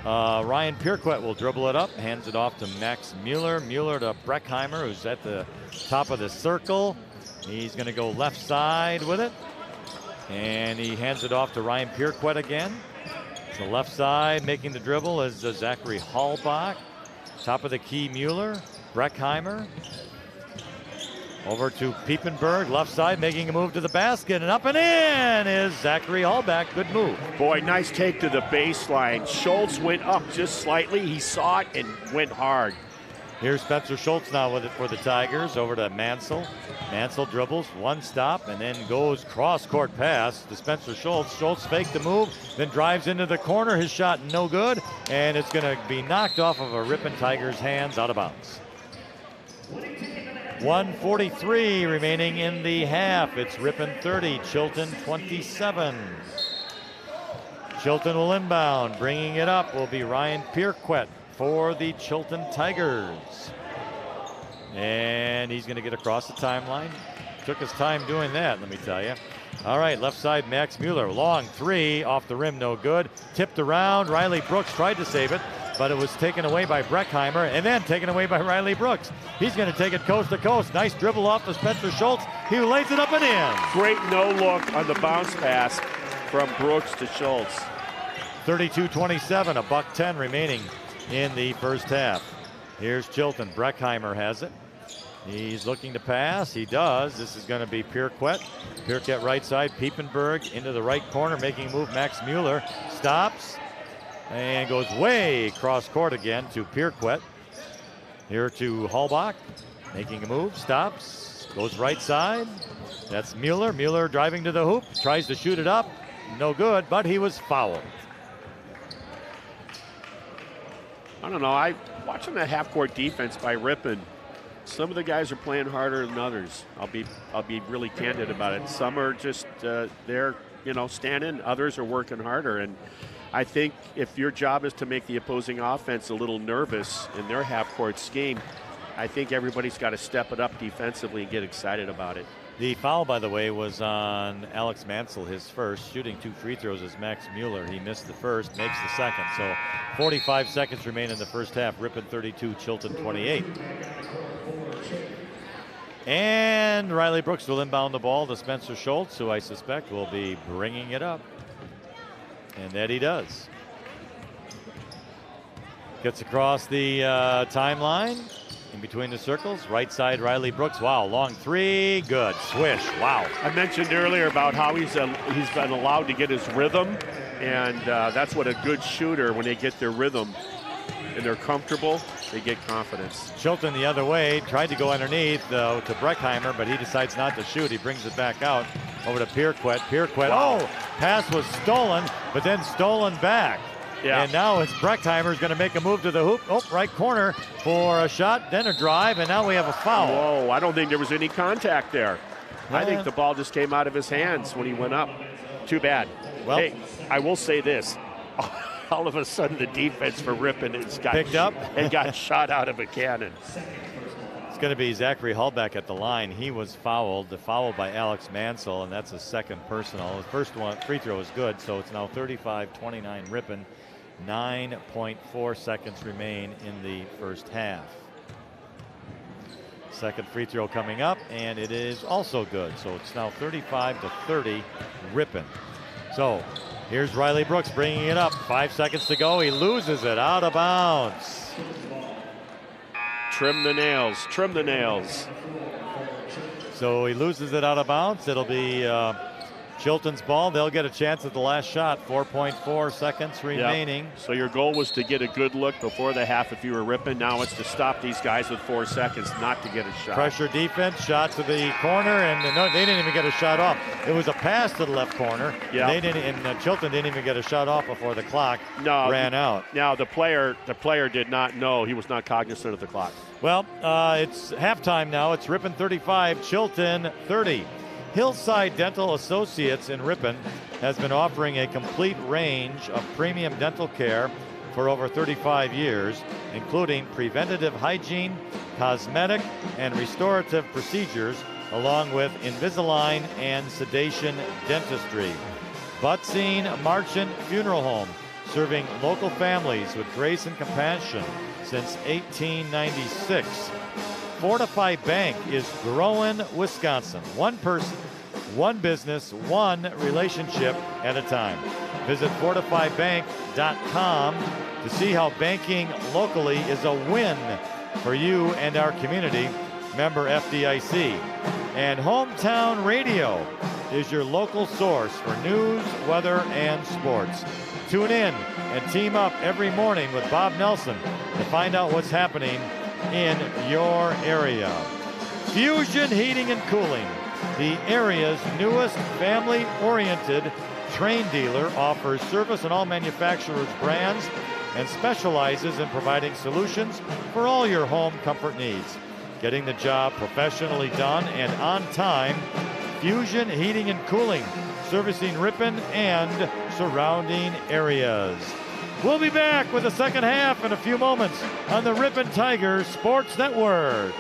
Ryan Pierquet will dribble it up, hands it off to Max Mueller. Mueller to Breckheimer, who's at the top of the circle. He's going to go left side with it. And he hands it off to Ryan Pierquet again. The left side making the dribble is Zachary Hallbach. Top of the key, Mueller. Breckheimer. Over to Piepenberg, left side, making a move to the basket, and up and in is Zachary Hallbach. Good move. Boy, nice take to the baseline. Schultz went up just slightly. He saw it and went hard. Here's Spencer Schultz now with it for the Tigers. Over to Mansell. Mansell dribbles, one stop, and then goes cross-court pass to Spencer Schultz. Schultz faked the move, then drives into the corner. His shot no good, and it's going to be knocked off of a Ripon Tigers' hands, out of bounds. 1:43 remaining in the half. It's Ripon 30, Chilton 27. Chilton will inbound. Bringing it up will be Ryan Pierquet for the Chilton Tigers. And he's going to get across the timeline. Took his time doing that, let me tell you. All right, left side, Max Mueller. Long three, off the rim, no good. Tipped around. Riley Brooks tried to save it, but it was taken away by Breckheimer and then taken away by Riley Brooks. He's going to take it coast to coast. Nice dribble off to Spencer Schultz. He lays it up and in. Great no-look on the bounce pass from Brooks to Schultz. 32-27, a $1:10 remaining in the first half. Here's Chilton. Breckheimer has it. He's looking to pass. He does. This is going to be Pierquet. Pierquet right side. Piepenberg into the right corner, making a move. Max Mueller stops and goes way cross court again to Pierquet. Here to Hallbach, making a move. Stops Goes right side. That's Mueller. Mueller driving to the hoop. Tries to shoot it up. No good, but he was fouled. I don't know. Watching that half-court defense by Ripon, some of the guys are playing harder than others. I'll be really candid about it. Some are just there, standing. Others are working harder. And I think if your job is to make the opposing offense a little nervous in their half-court scheme, I think everybody's got to step it up defensively and get excited about it. The foul, by the way, was on Alex Mansell, his first. Shooting 2 free throws is Max Mueller. He missed the first, makes the second. So 45 seconds remain in the first half. Ripon 32, Chilton 28. And Riley Brooks will inbound the ball to Spencer Schultz, who I suspect will be bringing it up. And that he does. Gets across the timeline. In between the circles, right side Riley Brooks. Wow, long three, good. Swish, wow. I mentioned earlier about how he's been allowed to get his rhythm, and that's what a good shooter, when they get their rhythm and they're comfortable, they get confidence. Chilton the other way, tried to go underneath to Breckheimer, but he decides not to shoot. He brings it back out over to Pierquet. Pierquet, wow. Oh, pass was stolen, but then stolen back. Yeah. And now it's Breckheimer's going to make a move to the hoop. Oh, right corner for a shot, then a drive, and now we have a foul. Whoa, I don't think there was any contact there. I think the ball just came out of his hands when he went up. Too bad. Well, hey, I will say this. All of a sudden, the defense for Ripon has got picked up and got shot out of a cannon. It's going to be Zachary Hallback at the line. He was fouled by Alex Mansell, and that's his second personal. His first one free throw is good, so it's now 35-29 Ripon. 9.4 seconds remain in the first half. Second free throw coming up, and it is also good. So it's now 35-30 Ripon. So here's Riley Brooks bringing it up. 5 seconds to go. He loses it out of bounds. Trim the nails. Trim the nails. So he loses it out of bounds. It'll be Chilton's ball. They'll get a chance at the last shot. 4.4 seconds remaining. Yep. So your goal was to get a good look before the half if you were Ripon. Now it's to stop these guys with 4 seconds, not to get a shot. Pressure defense, shot to the corner, and they didn't even get a shot off. It was a pass to the left corner. Yeah. They didn't, and Chilton didn't even get a shot off before the clock ran out. Now the player did not know. He was not cognizant of the clock. Well, it's halftime now. It's Ripon 35, Chilton 30. Hillside Dental Associates in Ripon has been offering a complete range of premium dental care for over 35 years, including preventative hygiene, cosmetic, and restorative procedures, along with Invisalign and sedation dentistry. Butzine Marchant Funeral Home, serving local families with grace and compassion since 1896. Fortify Bank is growing Wisconsin. One person, one business, one relationship at a time. Visit fortifybank.com to see how banking locally is a win for you and our community. Member FDIC. And Hometown Radio is your local source for news, weather, and sports. Tune in and team up every morning with Bob Nelson to find out what's happening in your area. Fusion Heating and Cooling, the area's newest family-oriented Train dealer, offers service on all manufacturers' brands and specializes in providing solutions for all your home comfort needs. Getting the job professionally done and on time, Fusion Heating and Cooling, servicing Ripon and surrounding areas. We'll be back with the second half in a few moments on the Ripon Tigers Sports Network.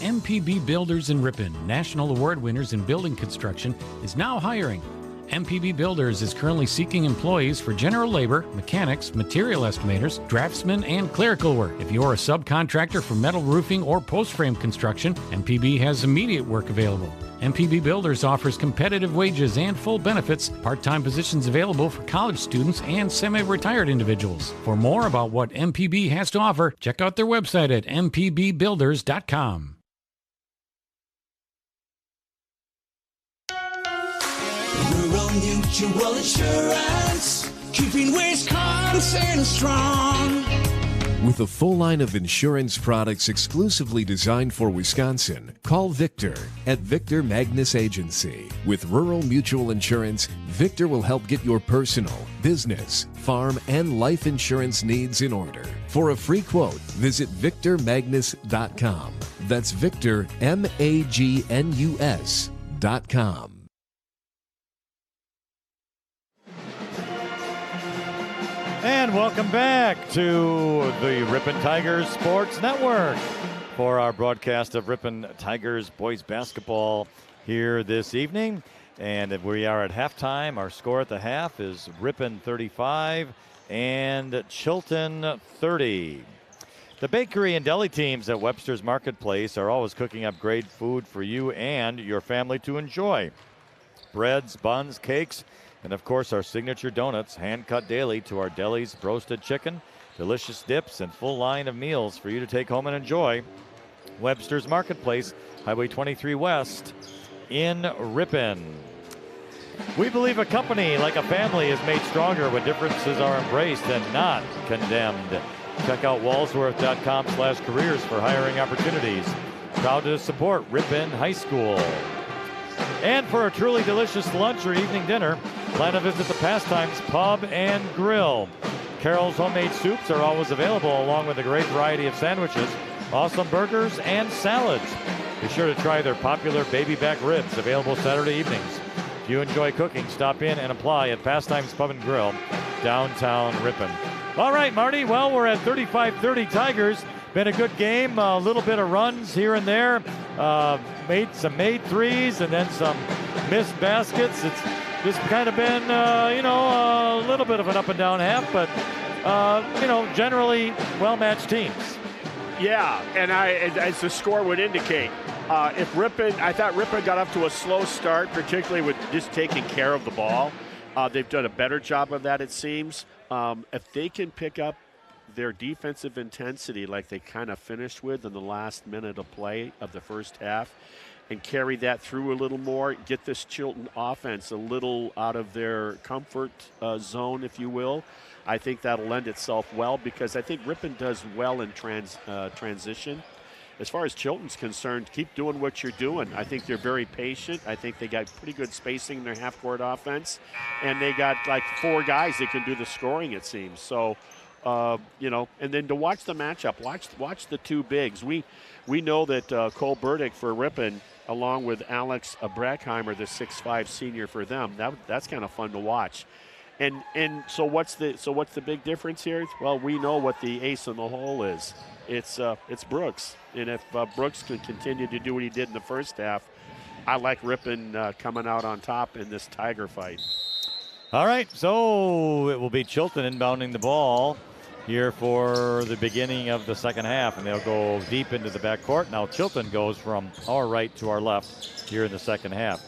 MPB Builders in Ripon, national award winners in building construction, is now hiring. MPB Builders is currently seeking employees for general labor, mechanics, material estimators, draftsmen, and clerical work. If you're a subcontractor for metal roofing or post-frame construction, MPB has immediate work available. MPB Builders offers competitive wages and full benefits, part-time positions available for college students and semi-retired individuals. For more about what MPB has to offer, check out their website at mpbbuilders.com. Rural Mutual Insurance, keeping Wisconsin strong. With a full line of insurance products exclusively designed for Wisconsin, call Victor at Victor Magnus Agency. With Rural Mutual Insurance, Victor will help get your personal, business, farm, and life insurance needs in order. For a free quote, visit victormagnus.com. That's Victor, MAGNUS.com. And welcome back to the Ripon Tigers Sports Network for our broadcast of Ripon Tigers boys basketball here this evening. And we are at halftime. Our score at the half is Ripon 35 and Chilton 30. The bakery and deli teams at Webster's Marketplace are always cooking up great food for you and your family to enjoy. Breads, buns, cakes, and of course our signature donuts, hand-cut daily to our deli's roasted chicken, delicious dips, and full line of meals for you to take home and enjoy. Webster's Marketplace, Highway 23 West in Ripon. We believe a company like a family is made stronger when differences are embraced and not condemned. Check out walsworth.com/careers for hiring opportunities. Proud to support Ripon High School. And for a truly delicious lunch or evening dinner, plan to visit the Pastimes Pub and Grill. Carol's homemade soups are always available, along with a great variety of sandwiches, awesome burgers, and salads. Be sure to try their popular baby back ribs, available Saturday evenings. If you enjoy cooking, stop in and apply at Pastimes Pub and Grill, downtown Ripon. All right, Marty, well, we're at 35-30 Tigers. Been a good game, a little bit of runs here and there. Made threes and then some missed baskets. It's just kind of been, a little bit of an up and down half, but, generally well-matched teams. Yeah, and as the score would indicate, I thought Ripon got up to a slow start, particularly with just taking care of the ball. They've done a better job of that, it seems. If they can pick up their defensive intensity like they kind of finished with in the last minute of play of the first half and carry that through a little more, get this Chilton offense a little out of their comfort zone, if you will, I think that'll lend itself well, because I think Ripon does well in transition. As far as Chilton's concerned, keep doing what you're doing. I think they're very patient. I think they got pretty good spacing in their half-court offense, and they got like 4 guys that can do the scoring, it seems. So, and then to watch the matchup, watch the 2 bigs. We know that Cole Burdick for Ripon, along with Alex Brackheimer, the 6'5" senior for them, that's kind of fun to watch. And so what's the big difference here? Well, we know what the ace in the hole is. It's Brooks, and if Brooks can continue to do what he did in the first half, I like Ripon coming out on top in this Tiger fight. All right, so it will be Chilton inbounding the ball here for the beginning of the second half, and they'll go deep into the backcourt. Now Chilton goes from our right to our left here in the second half.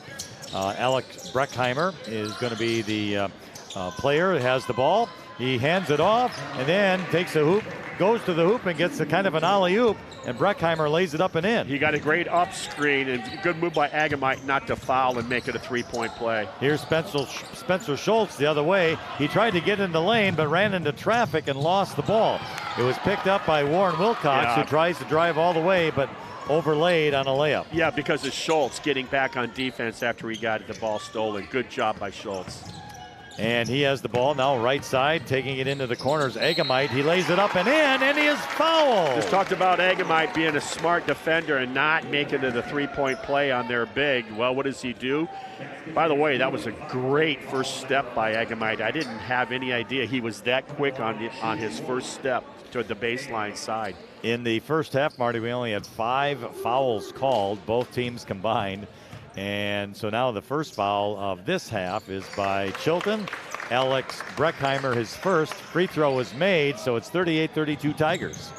Alex Brackheimer is going to be the player that has the ball. He hands it off and then takes a hoop, goes to the hoop and gets a kind of an alley-oop, and Brackheimer lays it up and in. He got a great up screen and good move by Agamite not to foul and make it a 3-point play. Here's Spencer Schultz the other way. He tried to get in the lane but ran into traffic and lost the ball. It was picked up by Warren Wilcox, who tries to drive all the way but overlaid on a layup. Yeah, because of Schultz getting back on defense after he got the ball stolen. Good job by Schultz. And he has the ball now right side, taking it into the corners. Agamite, he lays it up and in, and he is fouled. Just talked about Agamite being a smart defender and not making it a 3-point play on their big. Well, what does he do? By the way, that was a great first step by Agamite. I didn't have any idea he was that quick on his first step to the baseline side. In the first half, Marty, we only had 5 fouls called, both teams combined. And so now the first foul of this half is by Chilton. Alex Breckheimer, his first free throw was made, so it's 38-32 Tigers.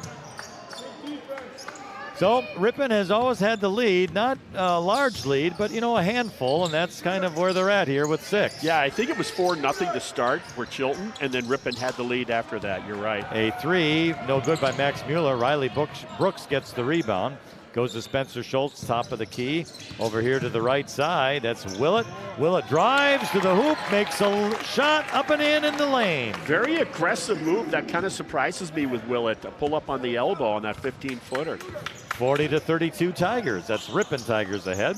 So Ripon has always had the lead, not a large lead, but a handful, and that's kind of where they're at here with 6. Yeah, I think it was 4-0 to start for Chilton, and then Ripon had the lead after that. You're right. A 3, no good by Max Mueller. Riley Brooks gets the rebound. Goes to Spencer Schultz, top of the key. Over here to the right side, that's Willett. Willett drives to the hoop, makes a shot up and in the lane. Very aggressive move. That kind of surprises me with Willett. A pull up on the elbow on that 15-footer. 40-32 Tigers. That's Ripon Tigers ahead.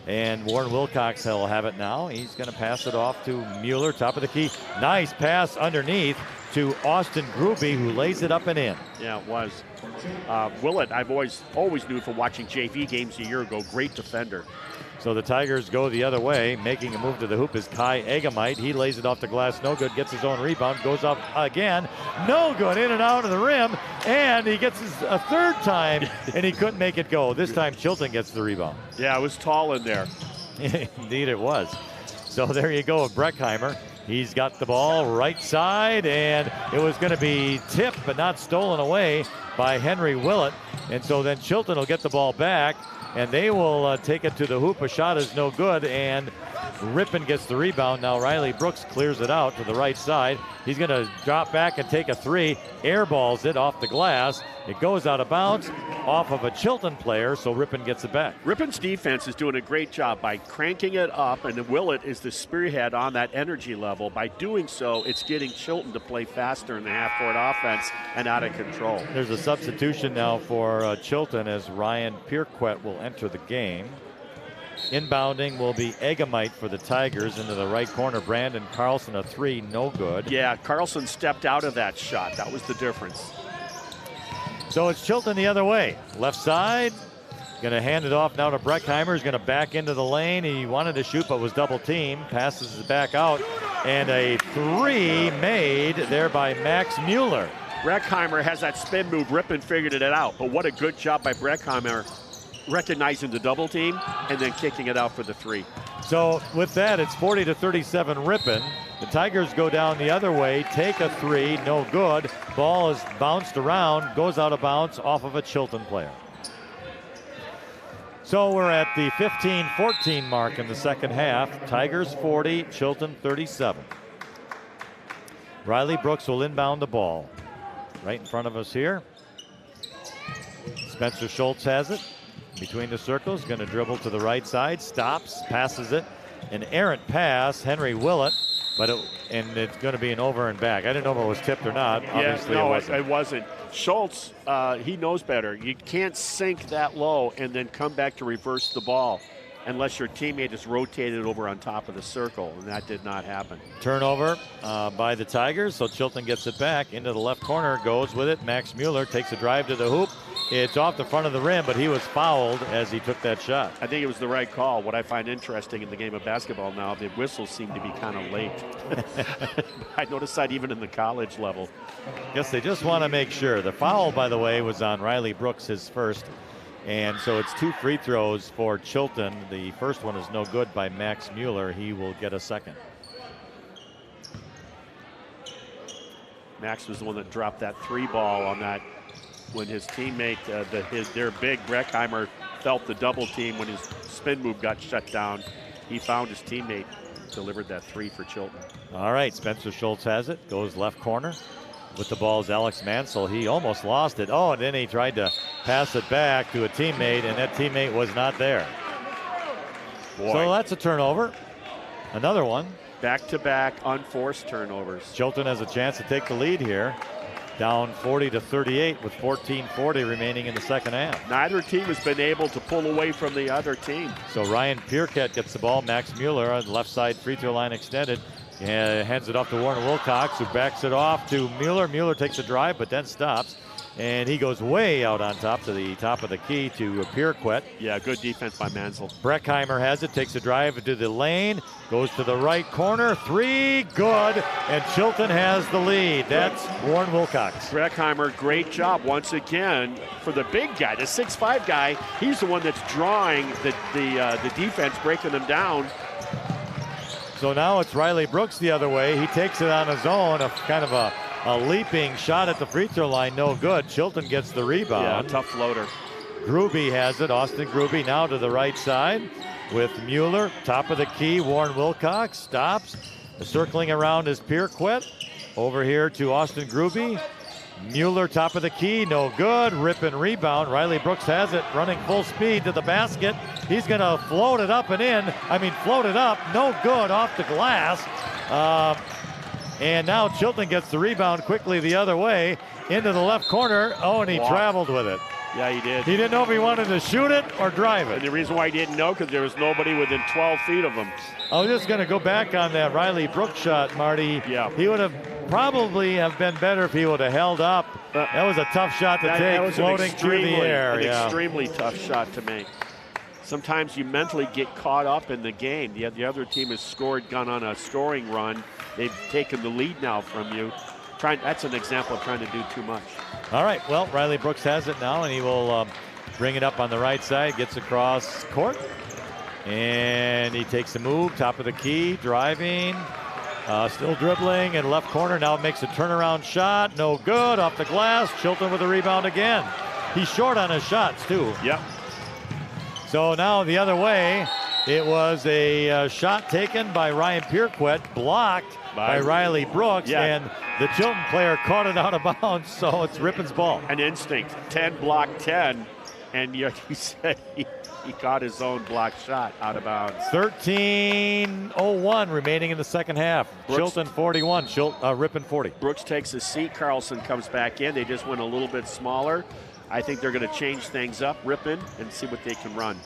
And Warren Wilcox will have it now. He's going to pass it off to Mueller, top of the key. Nice pass underneath to Austin Gruby, who lays it up and in. Yeah, it was. Willett, I've always knew from watching JV games a year ago, great defender. So the Tigers go the other way. Making a move to the hoop is Kai Egamite. He lays it off the glass, no good, gets his own rebound, goes up again, no good, in and out of the rim, and he gets a third time, and he couldn't make it go. This time Chilton gets the rebound. Yeah, it was tall in there. Indeed it was. So there you go with Breckheimer. He's got the ball right side, and it was going to be tipped but not stolen away by Henry Willett. And so then Chilton will get the ball back, and they will take it to the hoop. A shot is no good, and Ripon gets the rebound. Now Riley Brooks clears it out to the right side. He's going to drop back and take a 3. Airballs it off the glass. It goes out of bounds off of a Chilton player, so Ripon gets it back. Ripon's defense is doing a great job by cranking it up, and Willett is the spearhead on that energy level. By doing so, it's getting Chilton to play faster in the half-court offense and out of control. There's a substitution now for Chilton as Ryan Pierquet will enter the game. Inbounding will be Egamite for the Tigers into the right corner. Brandon Carlson, a 3, no good. Yeah, Carlson stepped out of that shot. That was the difference. So it's Chilton the other way. Left side, going to hand it off now to Breckheimer. He's going to back into the lane. He wanted to shoot but was double teamed. Passes it back out. And a 3 made there by Max Mueller. Breckheimer has that spin move. Ripon figured it out. But what a good job by Breckheimer, recognizing the double team and then kicking it out for the 3. So with that, it's 40-37 Ripon. The Tigers go down the other way, take a 3, no good. Ball is bounced around, goes out of bounds off of a Chilton player. So we're at the 15-14 mark in the second half. Tigers 40, Chilton 37. Riley Brooks will inbound the ball. Right in front of us here. Spencer Schultz has it. Between the circles, going to dribble to the right side, stops, passes it. An errant pass, Henry Willett, and it's going to be an over and back. I didn't know if it was tipped or not. Obviously, no, it wasn't. Schultz, he knows better. You can't sink that low and then come back to reverse the ball unless your teammate is rotated over on top of the circle, and that did not happen. Turnover by the Tigers, so Chilton gets it back into the left corner, goes with it. Max Mueller takes a drive to the hoop. It's off the front of the rim, but he was fouled as he took that shot. I think it was the right call. What I find interesting in the game of basketball now, the whistles seem to be kind of late. I noticed that even in the college level. Guess they just want to make sure. The foul, by the way, was on Riley Brooks, his first. And so it's 2 free throws for Chilton. The first one is no good by Max Mueller. He will get a second. Max was the one that dropped that 3 ball on that when his teammate, their big Breckheimer, felt the double team when his spin move got shut down. He found his teammate, delivered that 3 for Chilton. All right, Spencer Schultz has it, goes left corner. With the ball is Alex Mansell. He almost lost it. Oh, and then he tried to pass it back to a teammate, and that teammate was not there. Boy. So that's a turnover. Another one. Back-to-back unforced turnovers. Chilton has a chance to take the lead here. Down 40-38 with 14:40 remaining in the second half. Neither team has been able to pull away from the other team. So Ryan Pierquet gets the ball. Max Mueller on the left side, free throw line extended. Hands it off to Warren Wilcox, who backs it off to Mueller. Mueller takes a drive, but then stops. And he goes way out on top to the top of the key to Pierquet. Yeah, good defense by Mansell. Breckheimer has it, takes a drive into the lane, goes to the right corner, 3, good, and Chilton has the lead. That's Warren Wilcox. Breckheimer, great job once again for the big guy, the 6'5" guy. He's the one that's drawing the defense, breaking them down. So now it's Riley Brooks the other way. He takes it on his own, a kind of a leaping shot at the free throw line, no good. Chilton gets the rebound. Yeah, tough floater. Gruby has it. Austin Gruby now to the right side with Mueller. Top of the key, Warren Wilcox stops. Circling around is Pierquet. Over here to Austin Gruby. Mueller top of the key, no good. Ripon rebound. Riley Brooks has it, running full speed to the basket. He's going to float it up and in. Float it up, no good, off the glass. And now Chilton gets the rebound quickly the other way into the left corner. Oh, and he traveled with it. Yeah, he did. He didn't know if he wanted to shoot it or drive it. And the reason why he didn't know, because there was nobody within 12 feet of him. I was just going to go back on that Riley Brooks shot, Marty. Yeah. He would have probably have been better if he would have held up. That was a tough shot to take, that was floating through the air. Extremely tough shot to make. Sometimes you mentally get caught up in the game. The other team has gone on a scoring run. They've taken the lead now from you. That's an example of trying to do too much. All right, well, Riley Brooks has it now, and he will bring it up on the right side, gets across court, and he takes a move, top of the key, driving, still dribbling, and left corner now makes a turnaround shot, no good, off the glass. Chilton with the rebound again. He's short on his shots, too. Yep. So now the other way, it was a shot taken by Ryan Pierquet, blocked by Riley Brooks, and the Chilton player caught it out of bounds, so it's Ripon's ball. An instinct, 10 block 10, and you said he caught his own block shot out of bounds. 13:01 remaining in the second half. Brooks, Chilton 41, Ripon 40. Brooks takes a seat, Carlson comes back in. They just went a little bit smaller. I think they're going to change things up, Ripon, and see what they can run.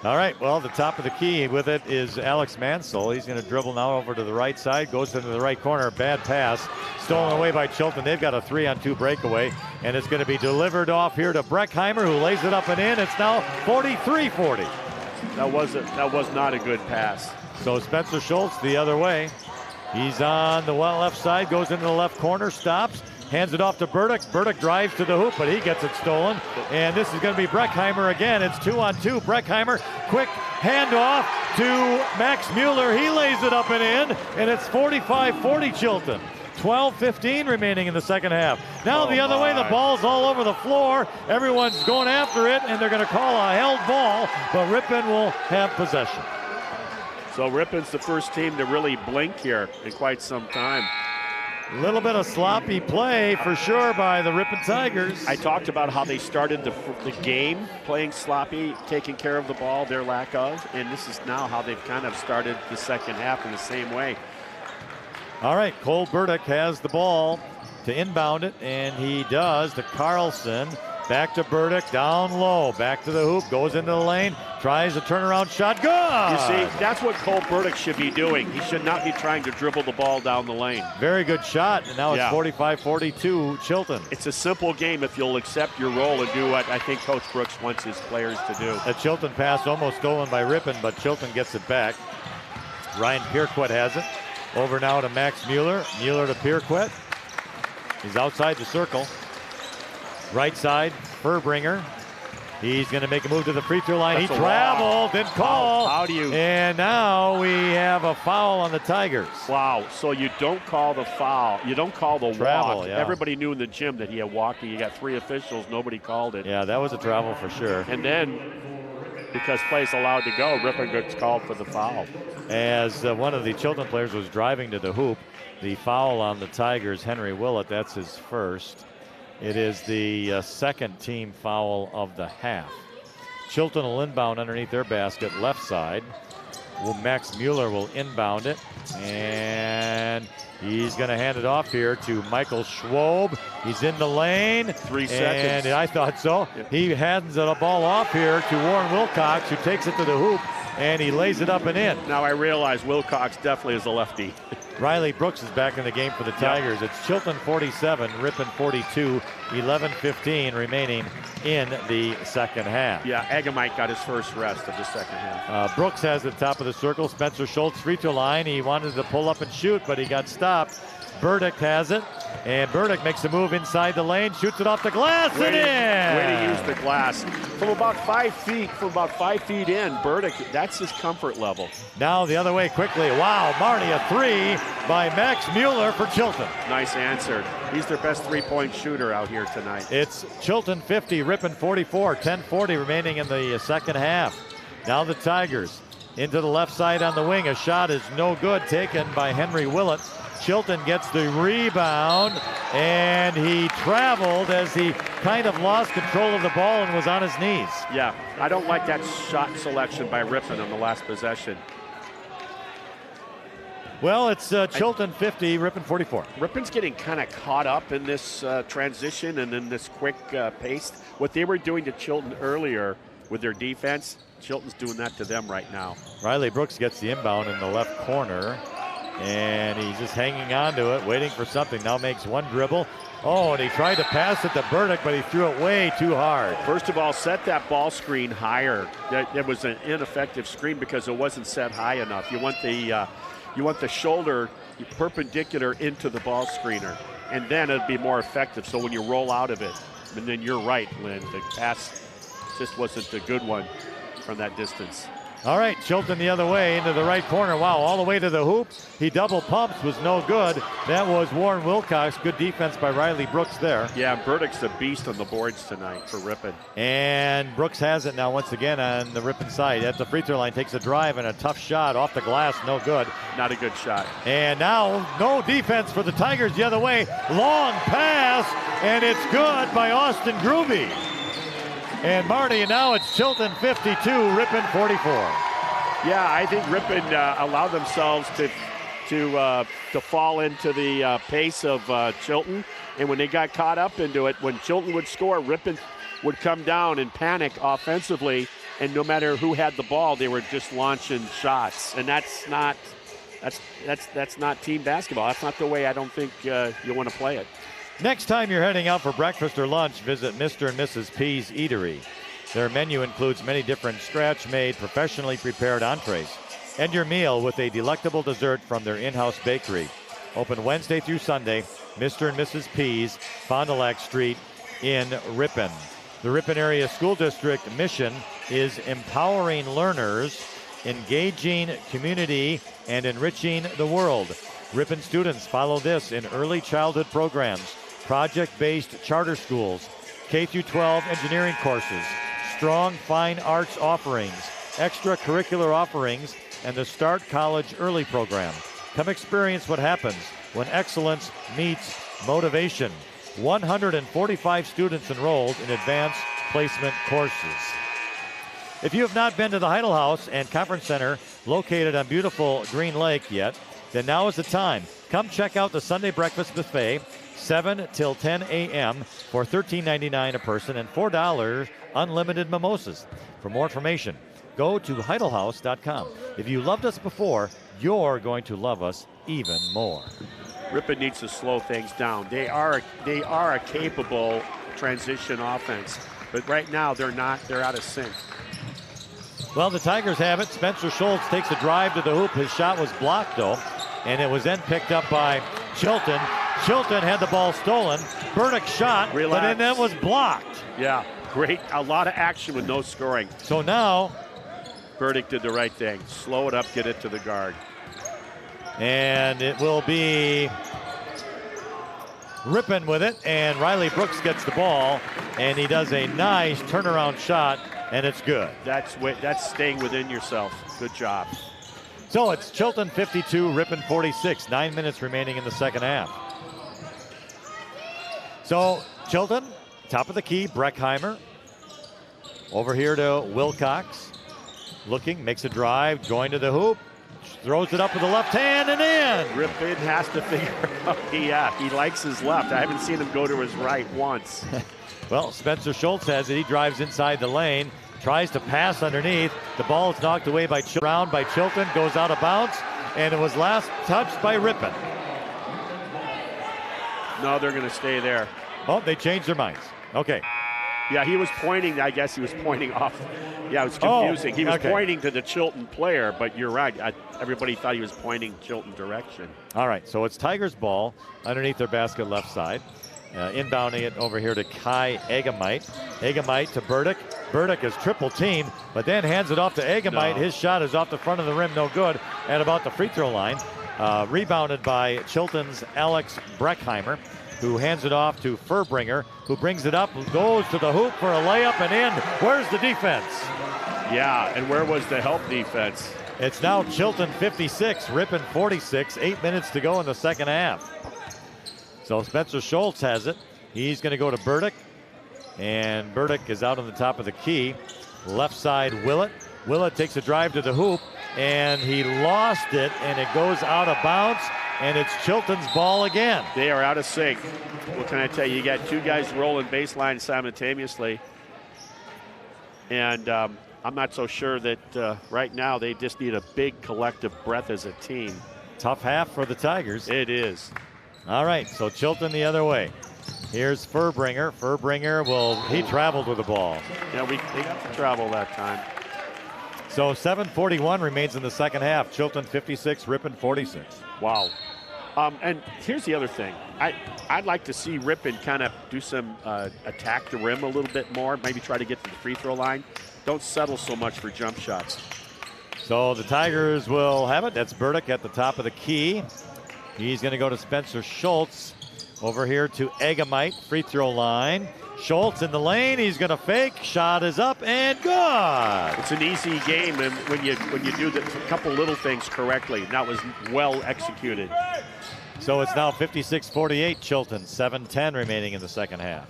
All right, well, the top of the key with it is Alex Mansell. He's going to dribble now over to the right side, goes into the right corner, bad pass, stolen away by Chilton. They've got a 3-on-2 breakaway, and it's going to be delivered off here to Breckheimer, who lays it up and in. It's now 43-40. That was not a good pass. So Spencer Schultz the other way. He's on the left side, goes into the left corner, stops, hands it off to Burdick. Burdick drives to the hoop, but he gets it stolen. And this is going to be Breckheimer again. It's 2-on-2. Breckheimer, quick handoff to Max Mueller. He lays it up and in, and it's 45-40 Chilton. 12:15 remaining in the second half. Now the other way, the ball's all over the floor. Everyone's going after it, and they're going to call a held ball, but Ripon will have possession. So Ripon's the first team to really blink here in quite some time. A little bit of sloppy play for sure by the Ripon Tigers. I talked about how they started the game playing sloppy, taking care of the ball, their lack of, and this is now how they've kind of started the second half in the same way. All right, Cole Burdick has the ball to inbound it, and he does to Carlson. Back to Burdick, down low, back to the hoop, goes into the lane, tries a turnaround shot, good! You see, that's what Cole Burdick should be doing. He should not be trying to dribble the ball down the lane. Very good shot, and now it's 45-42 Chilton. It's a simple game if you'll accept your role and do what I think Coach Brooks wants his players to do. A Chilton pass almost stolen by Ripon, but Chilton gets it back. Ryan Pierquet has it. Over now to Max Mueller. Mueller to Pierquet. He's outside the circle. Right side, Furbringer. He's going to make a move to the free throw line. He traveled, didn't call. How do you? And now we have a foul on the Tigers. Wow, so you don't call the foul. You don't call the travel, walk. yeah. Everybody knew in the gym that he had walked. You got 3 officials. Nobody called it. Yeah, that was a travel for sure. And then, because play's allowed to go, Ripon gets called for the foul. As one of the Chilton players was driving to the hoop, the foul on the Tigers, Henry Willett, that's his first. It is the second team foul of the half. Chilton will inbound underneath their basket, left side. Max Mueller will inbound it, and he's going to hand it off here to Michael Schwob. He's in the lane. 3 seconds. And I thought so. Yep. He hands the ball off here to Warren Wilcox, who takes it to the hoop and he lays it up and in. Now I realize Wilcox definitely is a lefty. Riley Brooks is back in the game for the Tigers. It's Chilton 47, Ripon 42, 11:15 remaining in the second half. Yeah, Agamite got his first rest of the second half. Brooks has the top of the circle. Spencer Schultz free throw line. He wanted to pull up and shoot, but he got stopped. Burdick has it, and Burdick makes a move inside the lane, shoots it off the glass and in. Way to use the glass. From about 5 feet in, Burdick, that's his comfort level. Now the other way quickly. Wow, Marty, a three by Max Mueller for Chilton. Nice answer. He's their best three-point shooter out here tonight. It's Chilton 50, Ripon 44, 10:40 remaining in the second half. Now the Tigers into the left side on the wing. A shot is no good, taken by Henry Willett. Chilton gets the rebound, and he traveled as he kind of lost control of the ball and was on his knees. Yeah, I don't like that shot selection by Ripon on the last possession. Well, it's Chilton 50, Ripon 44. Ripon's getting kind of caught up in this transition and in this quick pace. What they were doing to Chilton earlier with their defense, Chilton's doing that to them right now. Riley Brooks gets the inbound in the left corner, and he's just hanging on to it, waiting for something. Now makes one dribble. Oh, and he tried to pass it to Burdick, but he threw it way too hard. First of all, set that ball screen higher. That was an ineffective screen because it wasn't set high enough. You want the shoulder perpendicular into the ball screener, and then it'd be more effective. So when you roll out of it, and then you're right, Lynn, the pass just wasn't a good one from that distance. All right, Chilton the other way into the right corner. Wow, all the way to the hoop. He double pumps, was no good. That was Warren Wilcox. Good defense by Riley Brooks there. Yeah, Burdick's a beast on the boards tonight for Ripon. And Brooks has it now once again on the Ripon side. At the free throw line, takes a drive and a tough shot off the glass, no good. Not a good shot. And now no defense for the Tigers the other way. Long pass, and it's good by Austin Groovy. And Marty, now it's Chilton 52, Ripon 44. Yeah, I think Ripon allowed themselves to fall into the pace of Chilton. And when they got caught up into it, when Chilton would score, Ripon would come down and panic offensively. And no matter who had the ball, they were just launching shots. And that's not team basketball. That's not the way I don't think you want to play it. Next time you're heading out for breakfast or lunch, visit Mr. and Mrs. P's Eatery. Their menu includes many different scratch-made, professionally prepared entrees, and your meal with a delectable dessert from their in-house bakery. Open Wednesday through Sunday, Mr. and Mrs. P's, Fond du Lac Street in Ripon. The Ripon Area School District mission is empowering learners, engaging community, and enriching the world. Ripon students follow this in early childhood programs, project-based charter schools, K-12 engineering courses, strong fine arts offerings, extracurricular offerings, and the Start College Early program. Come experience what happens when excellence meets motivation. 145 students enrolled in advanced placement courses. If you have not been to the Heidel House and Conference Center located on beautiful Green Lake yet, then now is the time. Come check out the Sunday Breakfast Buffet, 7 till 10 a.m. for $13.99 a person and $4 unlimited mimosas. For more information, go to heidelhouse.com. If you loved us before, you're going to love us even more. Ripon needs to slow things down. They are a capable transition offense, but right now they're not. They're out of sync. Well, the Tigers have it. Spencer Schultz takes a drive to the hoop. His shot was blocked, though, and it was then picked up by Chilton. Chilton had the ball stolen. Burdick shot, but then it was blocked. Yeah, great. A lot of action with no scoring. So now Burdick did the right thing. Slow it up, get it to the guard. And it will be Ripon with it, and Riley Brooks gets the ball, and he does a nice turnaround shot, and it's good. That's staying within yourself. Good job. So it's Chilton 52, Ripon 46. 9 minutes remaining in the second half. So Chilton, top of the key, Breckheimer. Over here to Wilcox. Looking, makes a drive, going to the hoop. Throws it up with the left hand and in. Ripon has to figure out. He likes his left. I haven't seen him go to his right once. Well, Spencer Schultz has it. He drives inside the lane, tries to pass underneath. The ball is knocked away by Chilton, goes out of bounds, and it was last touched by Ripon. No, they're going to stay there. Oh, they changed their minds. Okay. Yeah, he was pointing. I guess he was pointing off. Yeah, it was confusing. He was pointing to the Chilton player, but you're right. Everybody thought he was pointing Chilton direction. All right, so it's Tigers ball underneath their basket left side. Inbounding it over here to Kai Egamite. Egamite to Burdick. Burdick is triple teamed, but then hands it off to Egamite. His shot is off the front of the rim, no good, and about the free throw line. Rebounded by Chilton's Alex Breckheimer, who hands it off to Furbringer, who brings it up, goes to the hoop for a layup and in. Where's the defense? Yeah, and where was the help defense? It's now Chilton 56, Ripon 46, 8 minutes to go in the second half. So Spencer Schultz has it. He's going to go to Burdick, and Burdick is out on the top of the key. Left side, Willett. Willett takes a drive to the hoop, and he lost it, and it goes out of bounds, and it's Chilton's ball again. They are out of sync. What can I tell you? You got two guys rolling baseline simultaneously, and I'm not so sure that right now they just need a big collective breath as a team. Tough half for the Tigers. It is. All right, so Chilton the other way. Here's Furbringer. Furbringer he traveled with the ball. Yeah, they got to travel that time. So 7:41 remains in the second half. Chilton 56, Ripon 46. Wow. And here's the other thing. I'd like to see Ripon kind of do some attack the rim a little bit more, maybe try to get to the free throw line. Don't settle so much for jump shots. So the Tigers will have it. That's Burdick at the top of the key. He's going to go to Spencer Schultz. Over here to Egamite, free throw line. Schultz in the lane. He's going to fake. Shot is up and good. It's an easy game, and when you do a couple little things correctly, and that was well executed. So it's now 56-48 Chilton. 7:10 remaining in the second half.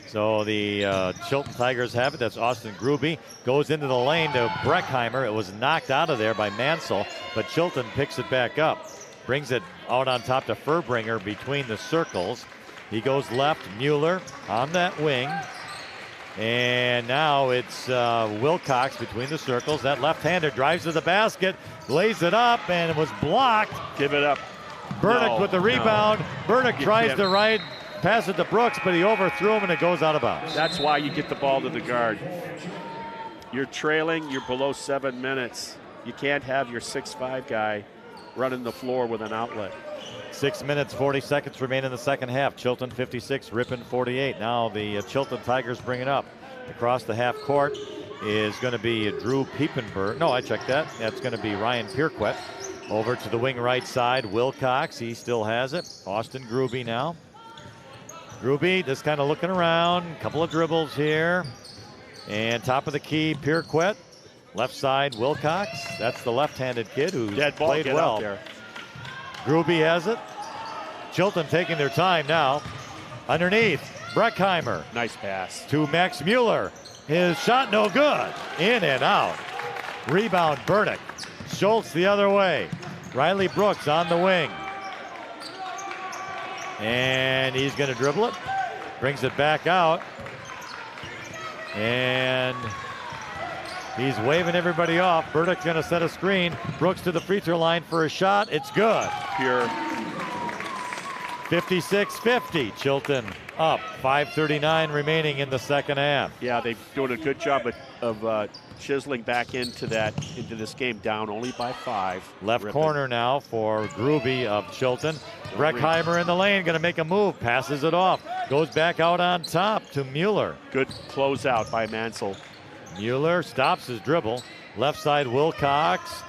So the Chilton Tigers have it. That's Austin Gruby. Goes into the lane to Breckheimer. It was knocked out of there by Mansell, but Chilton picks it back up. Brings it out on top to Furbringer between the circles. He goes left, Mueller on that wing. And now it's Wilcox between the circles. That left-hander drives to the basket, lays it up, and it was blocked. Give it up. Burdick with the rebound. Burdick tries to pass it to Brooks, but he overthrew him, and it goes out of bounds. That's why you get the ball to the guard. You're trailing, you're below 7 minutes. You can't have your 6'5" guy running the floor with an outlet. 6 minutes, 40 seconds remain in the second half. Chilton 56, Ripon 48. Now the Chilton Tigers bring it up. Across the half court is going to be Drew Piepenberg. No, I checked that. That's going to be Ryan Pierquet. Over to the wing right side, Wilcox. He still has it. Austin Gruby now. Gruby just kind of looking around. Couple of dribbles here. And top of the key, Pierquet. Left side, Wilcox. That's the left-handed kid who's played well. There. Gruby has it. Chilton taking their time now. Underneath, Breckheimer. Nice pass. To Max Mueller. His shot no good. In and out. Rebound, Burdick. Schultz the other way. Riley Brooks on the wing. And he's going to dribble it. Brings it back out. And he's waving everybody off. Burdick's going to set a screen. Brooks to the free throw line for a shot. It's good. Pure. 56-50. Chilton up. 5:39 remaining in the second half. Yeah, they're doing a good job of chiseling back into this game, down only by 5. Left corner now for Gruby of Chilton. Breckheimer in the lane, going to make a move. Passes it off. Goes back out on top to Mueller. Good closeout by Mansell. Mueller stops his dribble. Left side, Wilcox.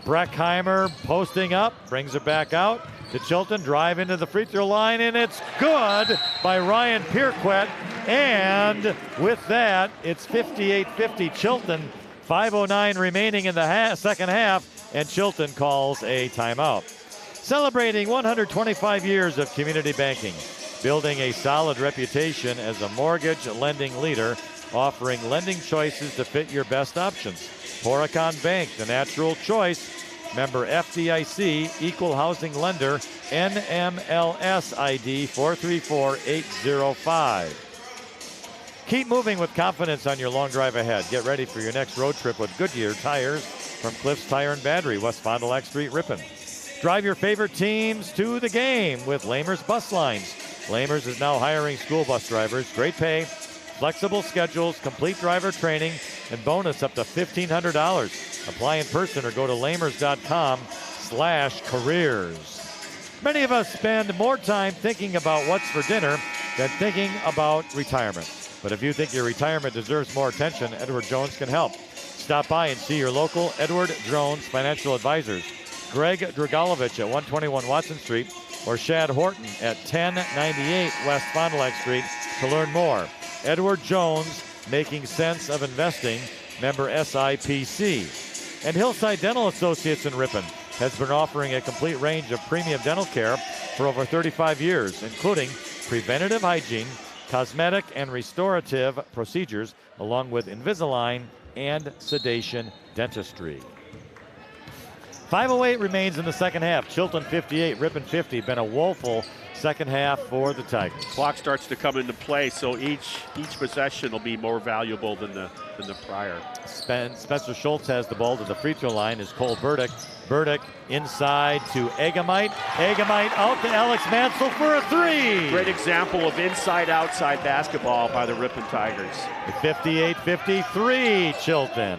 Breckheimer posting up, brings it back out to Chilton. Drive into the free throw line, and it's good by Ryan Pierquet. And with that, it's 58-50 Chilton. 5:09 remaining in the second half, and Chilton calls a timeout. Celebrating 125 years of community banking, building a solid reputation as a mortgage lending leader, offering lending choices to fit your best options. Poricon Bank, the natural choice. Member FDIC, equal housing lender, NMLS ID 434805. Keep moving with confidence on your long drive ahead. Get ready for your next road trip with Goodyear tires from Cliffs Tire and Battery, West Fond du Lac Street, Ripon. Drive your favorite teams to the game with Lamers Bus Lines. Lamers is now hiring school bus drivers. Great pay, flexible schedules, complete driver training, and bonus up to $1,500. Apply in person or go to lamers.com/careers. Many of us spend more time thinking about what's for dinner than thinking about retirement. But if you think your retirement deserves more attention, Edward Jones can help. Stop by and see your local Edward Jones Financial Advisors. Greg Dragalovich at 121 Watson Street or Shad Horton at 1098 West Fond du Lac Street to learn more. Edward Jones, making sense of investing, member SIPC. And Hillside Dental Associates in Ripon has been offering a complete range of premium dental care for over 35 years, including preventative hygiene, cosmetic and restorative procedures, along with Invisalign and sedation dentistry. 5:08 remains in the second half. Chilton 58, Ripon 50. Been a woeful second half for the Tigers. Clock starts to come into play, so each possession will be more valuable than the prior. Spencer Schultz has the ball to the free throw line. Is Cole Burdick. Burdick inside to Egamite. Egamite out to Alex Mansell for a three. Great example of inside-outside basketball by the Ripon Tigers. 58-53 Chilton.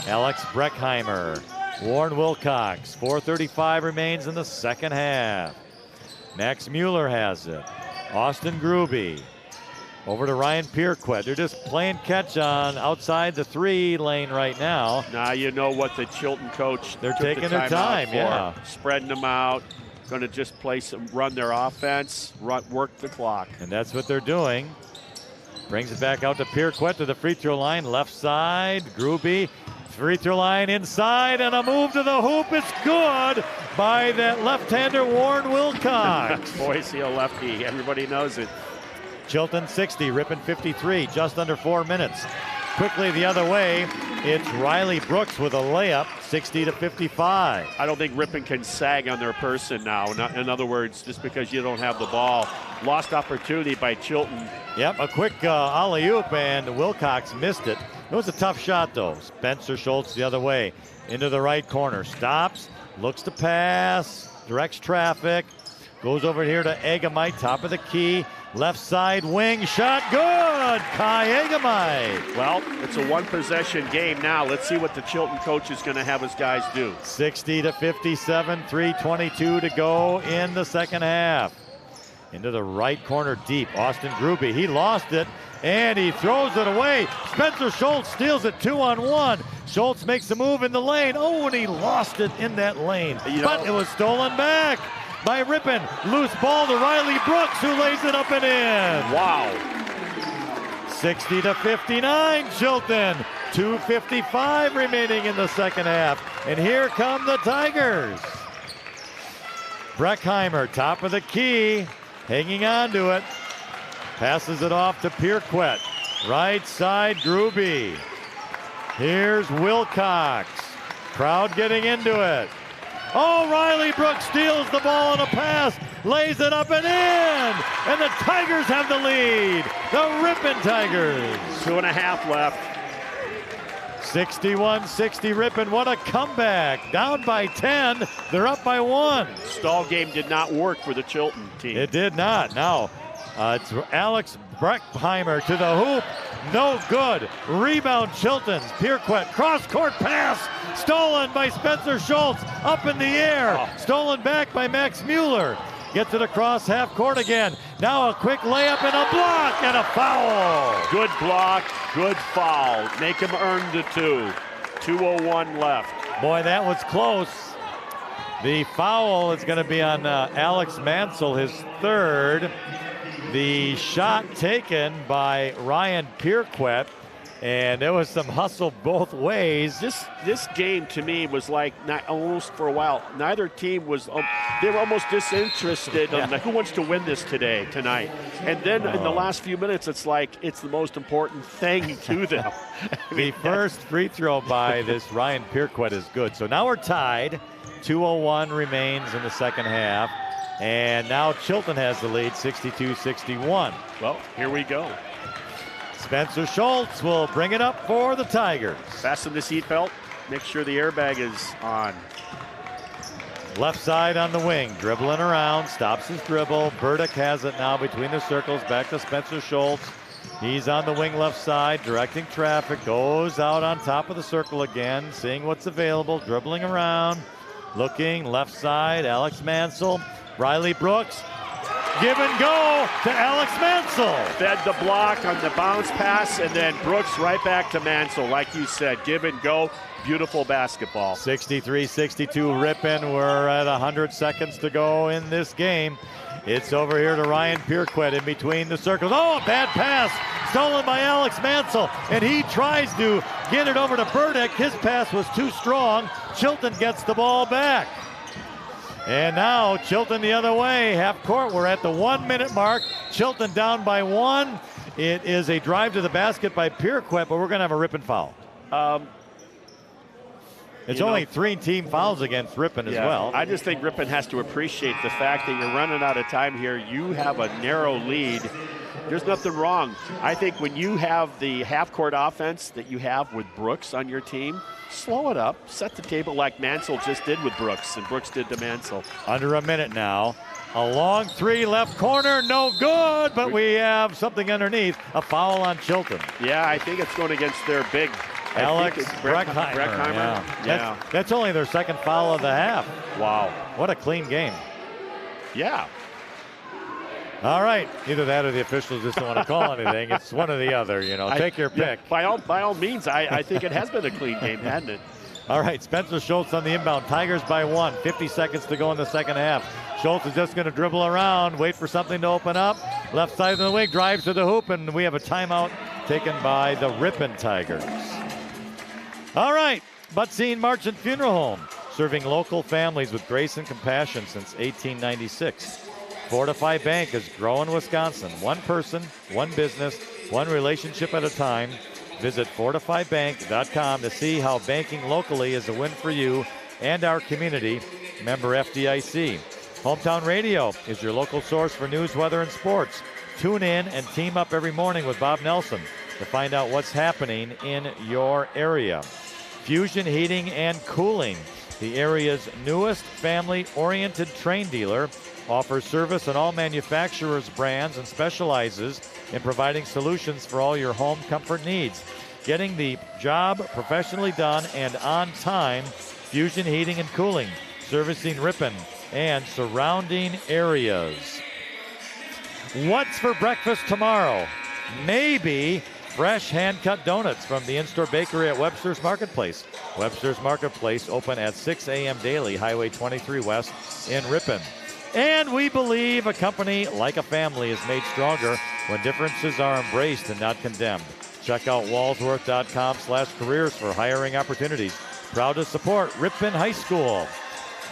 Alex Breckheimer. Warren Wilcox. 4:35 remains in the second half. Max Mueller has it. Austin Gruby. Over to Ryan Pierquet. They're just playing catch on outside the 3 lane right now. Now you know what the Chilton coach They're took taking the their time, for. yeah. Spreading them out. Going to just run their offense, work the clock. And that's what they're doing. Brings it back out to Pierquet to the free throw line. Left side, Gruby. Free throw line inside, and a move to the hoop. It's good by that left-hander, Warren Wilcox. Boy, is he a lefty. Everybody knows it. Chilton 60, Ripon 53, just under 4 minutes. Quickly the other way, it's Riley Brooks with a layup, 60-55. I don't think Ripon can sag on their person now. In other words, just because you don't have the ball. Lost opportunity by Chilton. Yep, a quick alley-oop, and Wilcox missed it. It was a tough shot, though. Spencer Schultz the other way, into the right corner. Stops, looks to pass, directs traffic, goes over here to Egamite, top of the key. Left side wing shot, good! Kai Egamite. Well, it's a one-possession game now. Let's see what the Chilton coach is going to have his guys do. 60-57, 3:22 to go in the second half. Into the right corner deep, Austin Gruby. He lost it, and he throws it away. Spencer Schultz steals it 2-on-1. Schultz makes a move in the lane. Oh, and he lost it in that lane. But it was stolen back by Ripon. Loose ball to Riley Brooks, who lays it up and in. Wow. 60-59 Chilton. 2:55 remaining in the second half. And here come the Tigers. Breckheimer, top of the key, hanging on to it. Passes it off to Pierquet. Right side, Gruby. Here's Wilcox. Crowd getting into it. Oh, Riley Brooks steals the ball on a pass, lays it up and in, and the Tigers have the lead. The Ripon Tigers. 2.5 left. 61-60 Ripon. What a comeback. Down by 10. They're up by 1. Stall game did not work for the Chilton team. It did not. Now it's Alex Breckheimer to the hoop. No good. Rebound Chilton's. Pierquet cross-court pass. Stolen by Spencer Schultz. Up in the air. Stolen back by Max Mueller. Gets it across half court again. Now a quick layup and a block and a foul. Good block, good foul. Make him earn the 2. 2:01 left. Boy, that was close. The foul is going to be on Alex Mansell, his third. The shot taken by Ryan Pierquet, and there was some hustle both ways. This game to me was like almost for a while. Neither team was. They were almost disinterested on who wants to win this tonight. And then in the last few minutes, it's like it's the most important thing to them. The first free throw by this Ryan Pierquet is good. So now we're tied. 2:01 remains in the second half. And now Chilton has the lead, 62-61. Well, here we go. Spencer Schultz will bring it up for the Tigers. Fasten the seatbelt. Make sure the airbag is on. Left side on the wing, dribbling around, stops his dribble. Burdick has it now between the circles, back to Spencer Schultz. He's on the wing left side, directing traffic, goes out on top of the circle again, seeing what's available, dribbling around, looking left side, Alex Mansell, Riley Brooks. Give and go to Alex Mansell. Fed the block on the bounce pass, and then Brooks right back to Mansell. Like you said, give and go. Beautiful basketball. 63-62 Ripon. We're at 100 seconds to go in this game. It's over here to Ryan Pierquet in between the circles. Oh, a bad pass stolen by Alex Mansell, and he tries to get it over to Burdick. His pass was too strong. Chilton gets the ball back. And now Chilton the other way, half court. We're at the 1 minute mark. Chilton down by 1. It is a drive to the basket by Pierquet, but we're going to have a Ripon foul. It's only 3 team fouls against Ripon as well. I just think Ripon has to appreciate the fact that you're running out of time here. You have a narrow lead. There's nothing wrong. I think when you have the half-court offense that you have with Brooks on your team, slow it up, set the table like Mansell just did with Brooks, and Brooks did to Mansell. Under a minute now. A long 3 left corner, no good, but we have something underneath. A foul on Chilton. Yeah, I think it's going against their big Alex Breckheimer. Yeah. That's only their second foul of the half. Wow. What a clean game. Yeah. All right. Either that or the officials just don't want to call anything. It's one or the other, Take your pick. By all means, I think it has been a clean game, hasn't it? All right, Spencer Schultz on the inbound. Tigers by 1. 50 seconds to go in the second half. Schultz is just going to dribble around, wait for something to open up. Left side of the wing, drives to the hoop, and we have a timeout taken by the Ripon Tigers. All right, Butzine Marchant Funeral Home, serving local families with grace and compassion since 1896. Fortify Bank is growing Wisconsin. One person, one business, one relationship at a time. Visit fortifybank.com to see how banking locally is a win for you and our community. Member FDIC. Hometown Radio is your local source for news, weather, and sports. Tune in and team up every morning with Bob Nelson to find out what's happening in your area. Fusion Heating and Cooling, the area's newest family-oriented train dealer, offers service on all manufacturers' brands and specializes in providing solutions for all your home comfort needs. Getting the job professionally done and on time, Fusion Heating and Cooling, servicing Ripon and surrounding areas. What's for breakfast tomorrow? Maybe fresh hand-cut donuts from the in-store bakery at Webster's Marketplace. Webster's Marketplace open at 6 a.m. daily, Highway 23 West in Ripon. And we believe a company like a family is made stronger when differences are embraced and not condemned. Check out walsworth.com/careers for hiring opportunities. Proud to support Ripon High School.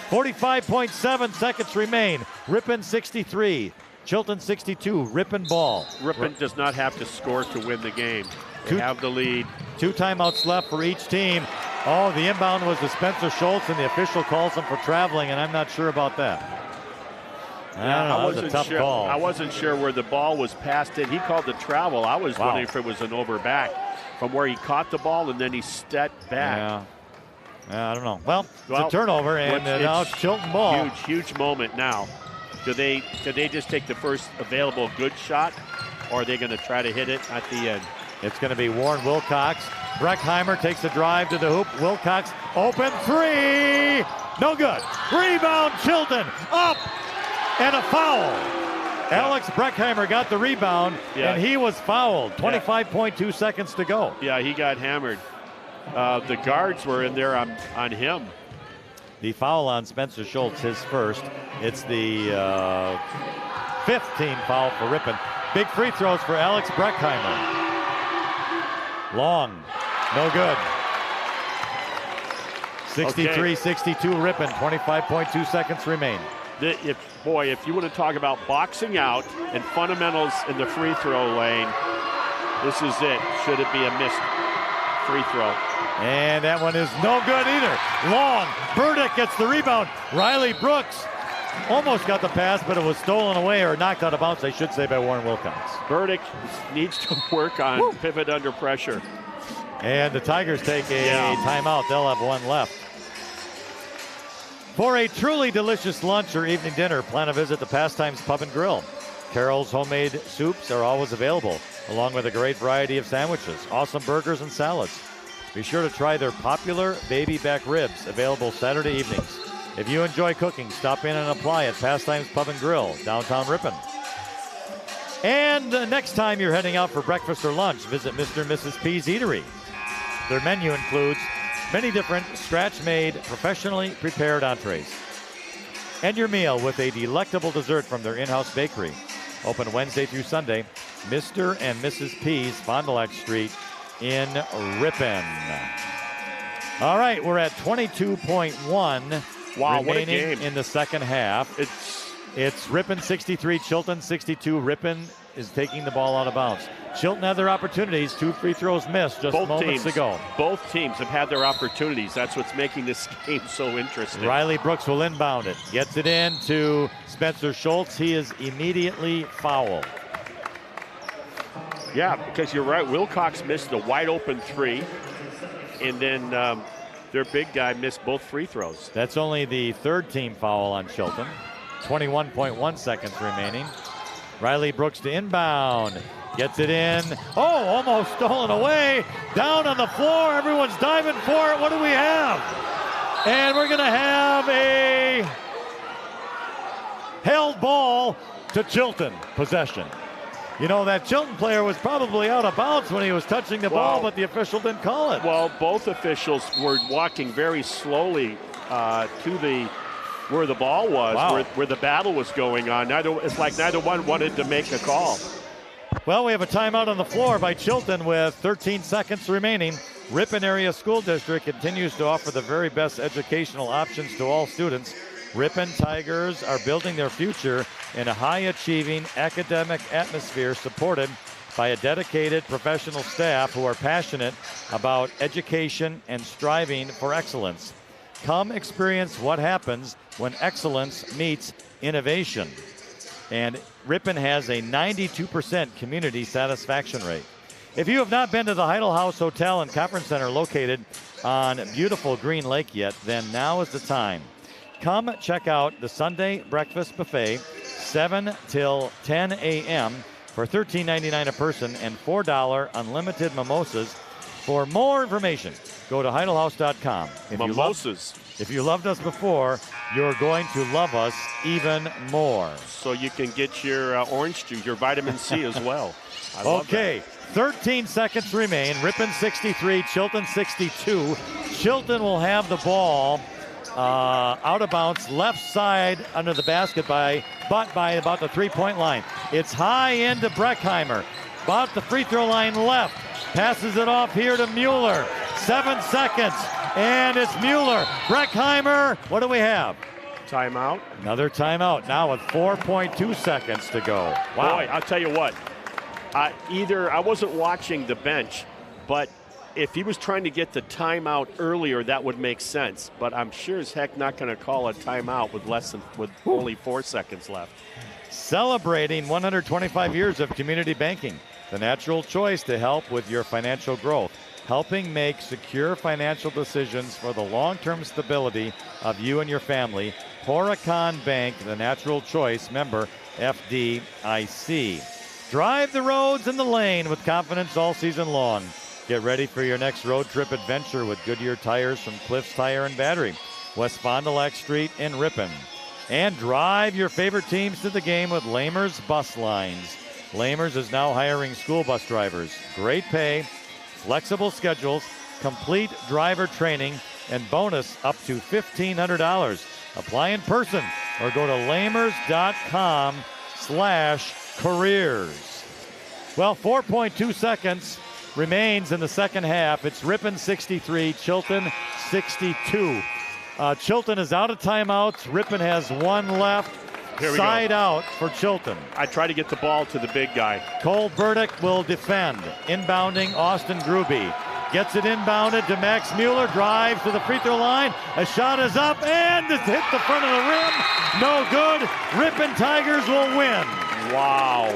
45.7 seconds remain. Ripon 63, Chilton 62, Ripon ball. Ripon does not have to score to win the game. They have the lead. 2 timeouts left for each team. Oh, the inbound was to Spencer Schultz, and the official calls him for traveling, and I'm not sure about that. I don't know. That was a tough call. I wasn't sure where the ball was passed in. He called the travel. I was wondering if it was an over back from where he caught the ball and then he stepped back. Yeah, I don't know. Well, it's a turnover, and now it's Chilton ball. Huge moment now. Do they just take the first available good shot, or are they going to try to hit it at the end? It's going to be Warren Wilcox. Breckheimer takes a drive to the hoop. Wilcox, open 3. No good. Rebound, Chilton. Up. And a foul. Alex Breckheimer got the rebound, and he was fouled. 25.2 seconds to go. Yeah, he got hammered. The guards were in there on him. The foul on Spencer Schultz, his first. It's the 5th team foul for Ripon. Big free throws for Alex Breckheimer. Long. No good. 63-62 Ripon. 25.2 seconds remain. If you want to talk about boxing out and fundamentals in the free throw lane, this is it. Should it be a missed free throw? And that one is no good either. Long. Burdick gets the rebound. Riley Brooks almost got the pass, but it was stolen away or knocked out of bounds, I should say, by Warren Wilcox. Burdick needs to work on pivot under pressure. And the Tigers take a timeout. They'll have one left. For a truly delicious lunch or evening dinner, plan a visit to Pastimes Pub and Grill. Carol's homemade soups are always available, along with a great variety of sandwiches, awesome burgers, and salads. Be sure to try their popular baby back ribs, available Saturday evenings. If you enjoy cooking, stop in and apply at Pastimes Pub and Grill, downtown Ripon. And next time you're heading out for breakfast or lunch, visit Mr. and Mrs. P's Eatery. Their menu includes many different scratch-made, professionally prepared entrees. End your meal with a delectable dessert from their in-house bakery. Open Wednesday through Sunday, Mr. and Mrs. P's, Fond du Lac Street in Ripon. All right, we're at 22.1 remaining in the second half. It's Ripon 63, Chilton 62. Ripon is taking the ball out of bounds. Chilton had their opportunities. 2 free throws missed just moments ago. Both teams have had their opportunities. That's what's making this game so interesting. Riley Brooks will inbound it. Gets it in to Spencer Schultz. He is immediately fouled. Yeah, because you're right. Wilcox missed the wide open 3. And then their big guy missed both free throws. That's only the third team foul on Chilton. 21.1 seconds remaining. Riley Brooks to inbound. Gets it in. Oh, almost stolen away. Down on the floor. Everyone's diving for it. What do we have? And we're going to have a held ball to Chilton. Possession. You know, that Chilton player was probably out of bounds when he was touching the ball, but the official didn't call it. Well, both officials were walking very slowly to the where the ball was, where the battle was going on. It's like neither one wanted to make a call. Well, we have a timeout on the floor by Chilton with 13 seconds remaining. Ripon Area School District continues to offer the very best educational options to all students. Ripon Tigers are building their future in a high-achieving academic atmosphere supported by a dedicated professional staff who are passionate about education and striving for excellence. Come experience what happens when excellence meets innovation. And Ripon has a 92% community satisfaction rate. If you have not been to the Heidel House Hotel and Conference Center located on beautiful Green Lake yet, then now is the time. Come check out the Sunday breakfast buffet, 7 till 10 a.m. for $13.99 a person and $4 unlimited mimosas. For more information, go to heidelhouse.com. Mimosas. If you loved us before, you're going to love us even more. So you can get your orange juice, your vitamin C as well. Okay, 13 seconds remain. Ripon 63, Chilton 62. Chilton will have the ball out of bounds, left side under the basket by about the three-point line. It's high into Breckheimer. About the free throw line left. Passes it off here to Mueller. 7 seconds, and it's Mueller. Breckheimer, what do we have? Timeout. Another timeout now with 4.2 seconds to go. Wow. Boy, I'll tell you what. I wasn't watching the bench, but if he was trying to get the timeout earlier, that would make sense. But I'm sure as heck not going to call a timeout with only 4 seconds left. Celebrating 125 years of community banking, the natural choice to help with your financial growth, helping make secure financial decisions for the long-term stability of you and your family. Horicon Bank, the natural choice, member FDIC. Drive the roads and the lane with confidence all season long. Get ready for your next road trip adventure with Goodyear tires from Cliffs Tire and Battery, West Fond du Lac Street in Ripon. And drive your favorite teams to the game with Lamers Bus Lines. Lamers is now hiring school bus drivers. Great pay, flexible schedules, complete driver training, and bonus up to $1,500. Apply in person or go to lamers.com/careers. Well, 4.2 seconds remains in the second half. It's Ripon 63, Chilton 62. Chilton is out of timeouts. Ripon has one left. Side out for Chilton. I try to get the ball to the big guy. Cole Burdick will defend. Inbounding Austin Gruby. Gets it inbounded to Max Mueller. Drives to the free throw line. A shot is up and it's hit the front of the rim. No good. Ripon Tigers will win. Wow.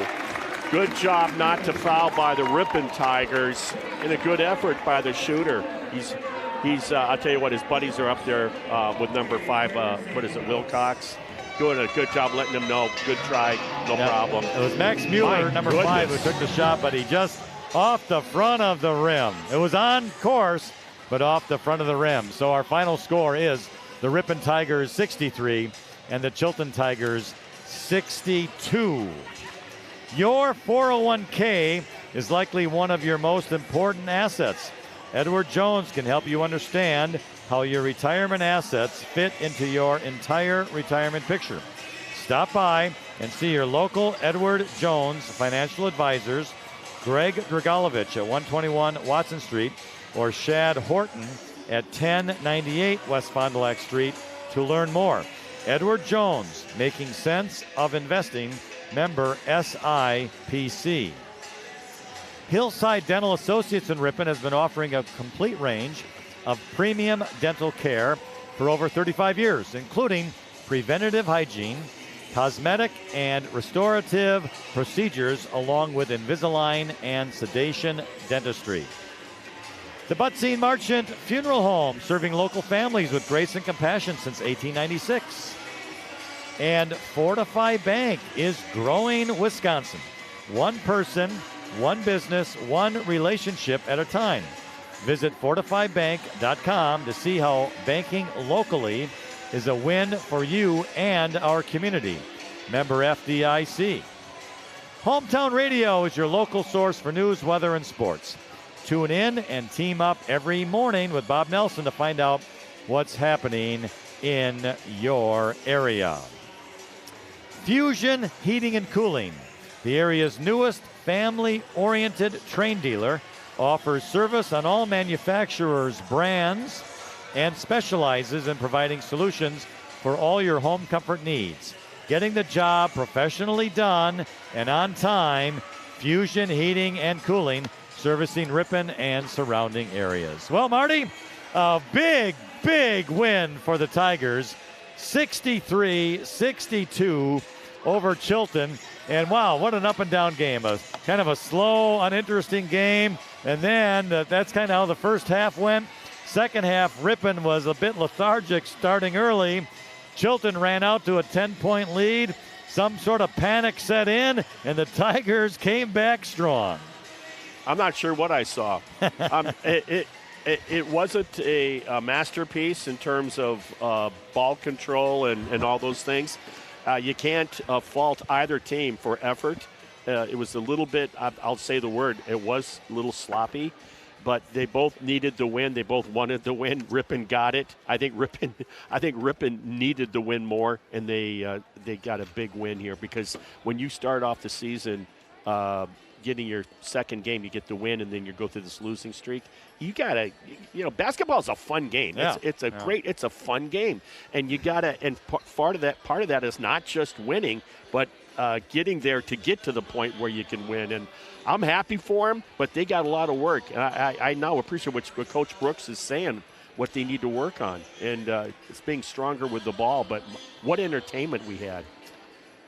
Good job not to foul by the Ripon Tigers, and a good effort by the shooter. He's I'll tell you what, his buddies are up there with number 5, Wilcox. Doing a good job letting them know. Good try, no problem. It was Max Mueller, number 5, who took the shot, but he just off the front of the rim. It was on course, but off the front of the rim. So our final score is the Ripon Tigers 63 and the Chilton Tigers 62. Your 401k is likely one of your most important assets. Edward Jones can help you understand how your retirement assets fit into your entire retirement picture. Stop by and see your local Edward Jones financial advisors, Greg Dragalovich at 121 Watson Street, or Shad Horton at 1098 West Fond du Lac Street to learn more. Edward Jones, making sense of investing, member SIPC. Hillside Dental Associates in Ripon has been offering a complete range of premium dental care for over 35 years, including preventative hygiene, cosmetic and restorative procedures, along with Invisalign and sedation dentistry. The Butzine Marchant Funeral Home, serving local families with grace and compassion since 1896. And Fortify Bank is growing Wisconsin. One person, one business, one relationship at a time. Visit fortifybank.com to see how banking locally is a win for you and our community. Member FDIC. Hometown Radio is your local source for news, weather, and sports. Tune in and team up every morning with Bob Nelson to find out what's happening in your area. Fusion Heating and Cooling, the area's newest family-oriented train dealer, offers service on all manufacturers' brands and specializes in providing solutions for all your home comfort needs. Getting the job professionally done and on time, Fusion Heating and Cooling, servicing Ripon and surrounding areas. Well, Marty, a big win for the Tigers, 63-62 over Chilton. And wow, what an up and down game. Kind of a slow, uninteresting game. And then that's kind of how the first half went. Second half, Ripon was a bit lethargic starting early. Chilton ran out to a 10-point lead. Some sort of panic set in, and the Tigers came back strong. I'm not sure what I saw. It wasn't a masterpiece in terms of ball control and all those things. You can't fault either team for effort. It was a little bit, I'll say the word, it was a little sloppy, but they both needed the win. They both wanted the win. Ripon got it. I think Ripon needed the win more, and they got a big win here, because when you start off the season getting your second game, you get the win, and then you go through this losing streak. You gotta, basketball is a fun game. Yeah. It's a fun game, and you gotta. And part of that is not just winning, but getting there to get to the point where you can win. And I'm happy for them, but they got a lot of work. And I now appreciate what Coach Brooks is saying, what they need to work on, and it's being stronger with the ball. But what entertainment we had.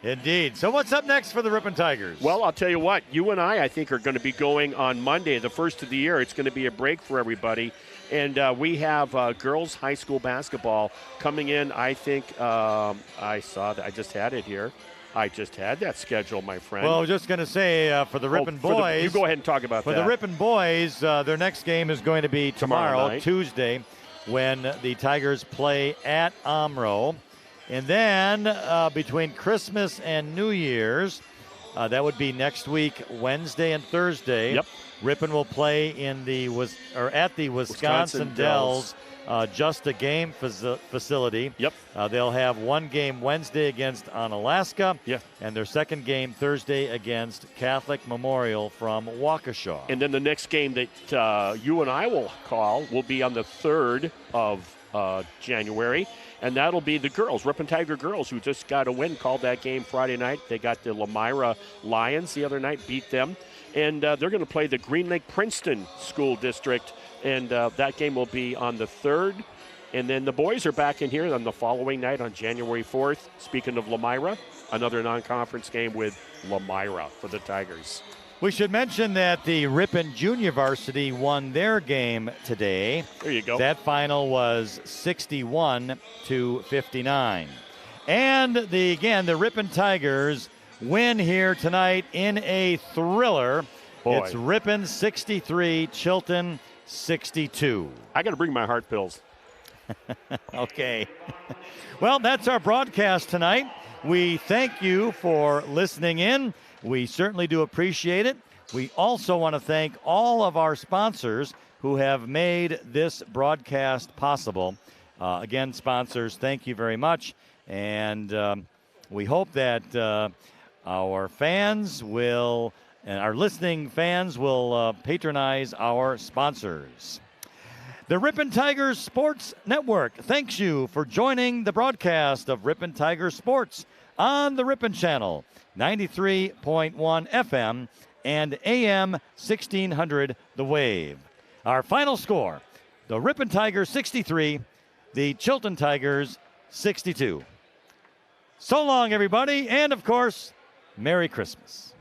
Indeed. So what's up next for the Ripon Tigers? Well, I'll tell you what. You and I think, are going to be going on Monday, the first of the year. It's going to be a break for everybody. And we have girls high school basketball coming in. I think I saw that. I just had it here. I just had that schedule, my friend. Well, I was just going to say for the Ripon boys. You go ahead and talk about that. For the Ripon boys, their next game is going to be tomorrow Tuesday, when the Tigers play at Omro. And then between Christmas and New Year's, that would be next week, Wednesday and Thursday. Yep. Ripon will play at the Wisconsin Dells Just a Game facility. Yep. They'll have one game Wednesday against Onalaska, and their second game Thursday against Catholic Memorial from Waukesha. And then the next game that you and I will call will be on the 3rd of January. And that'll be the girls, Ripon Tiger girls, who just got a win, called that game Friday night. They got the Lamira Lions the other night, beat them. and they're going to play the Green Lake Princeton School District, and that game will be on the 3rd. And then the boys are back in here on the following night on January 4th. Speaking of Lamira, another non-conference game with Lamira for the Tigers. We should mention that the Ripon Junior Varsity won their game today. There you go. That final was 61-59. And the Ripon Tigers win here tonight in a thriller. Boy. It's Ripon 63, Chilton 62. I got to bring my heart pills. Okay. Well, that's our broadcast tonight. We thank you for listening in. We certainly do appreciate it. We also want to thank all of our sponsors who have made this broadcast possible. Again, sponsors, thank you very much. And we hope that our fans will, and our listening fans will patronize our sponsors. The Ripon Tigers Sports Network thanks you for joining the broadcast of Ripon Tigers Sports on the Ripon Channel, 93.1 FM and AM 1600 The Wave. Our final score, the Ripon Tigers 63, the Chilton Tigers 62. So long, everybody, and of course, Merry Christmas.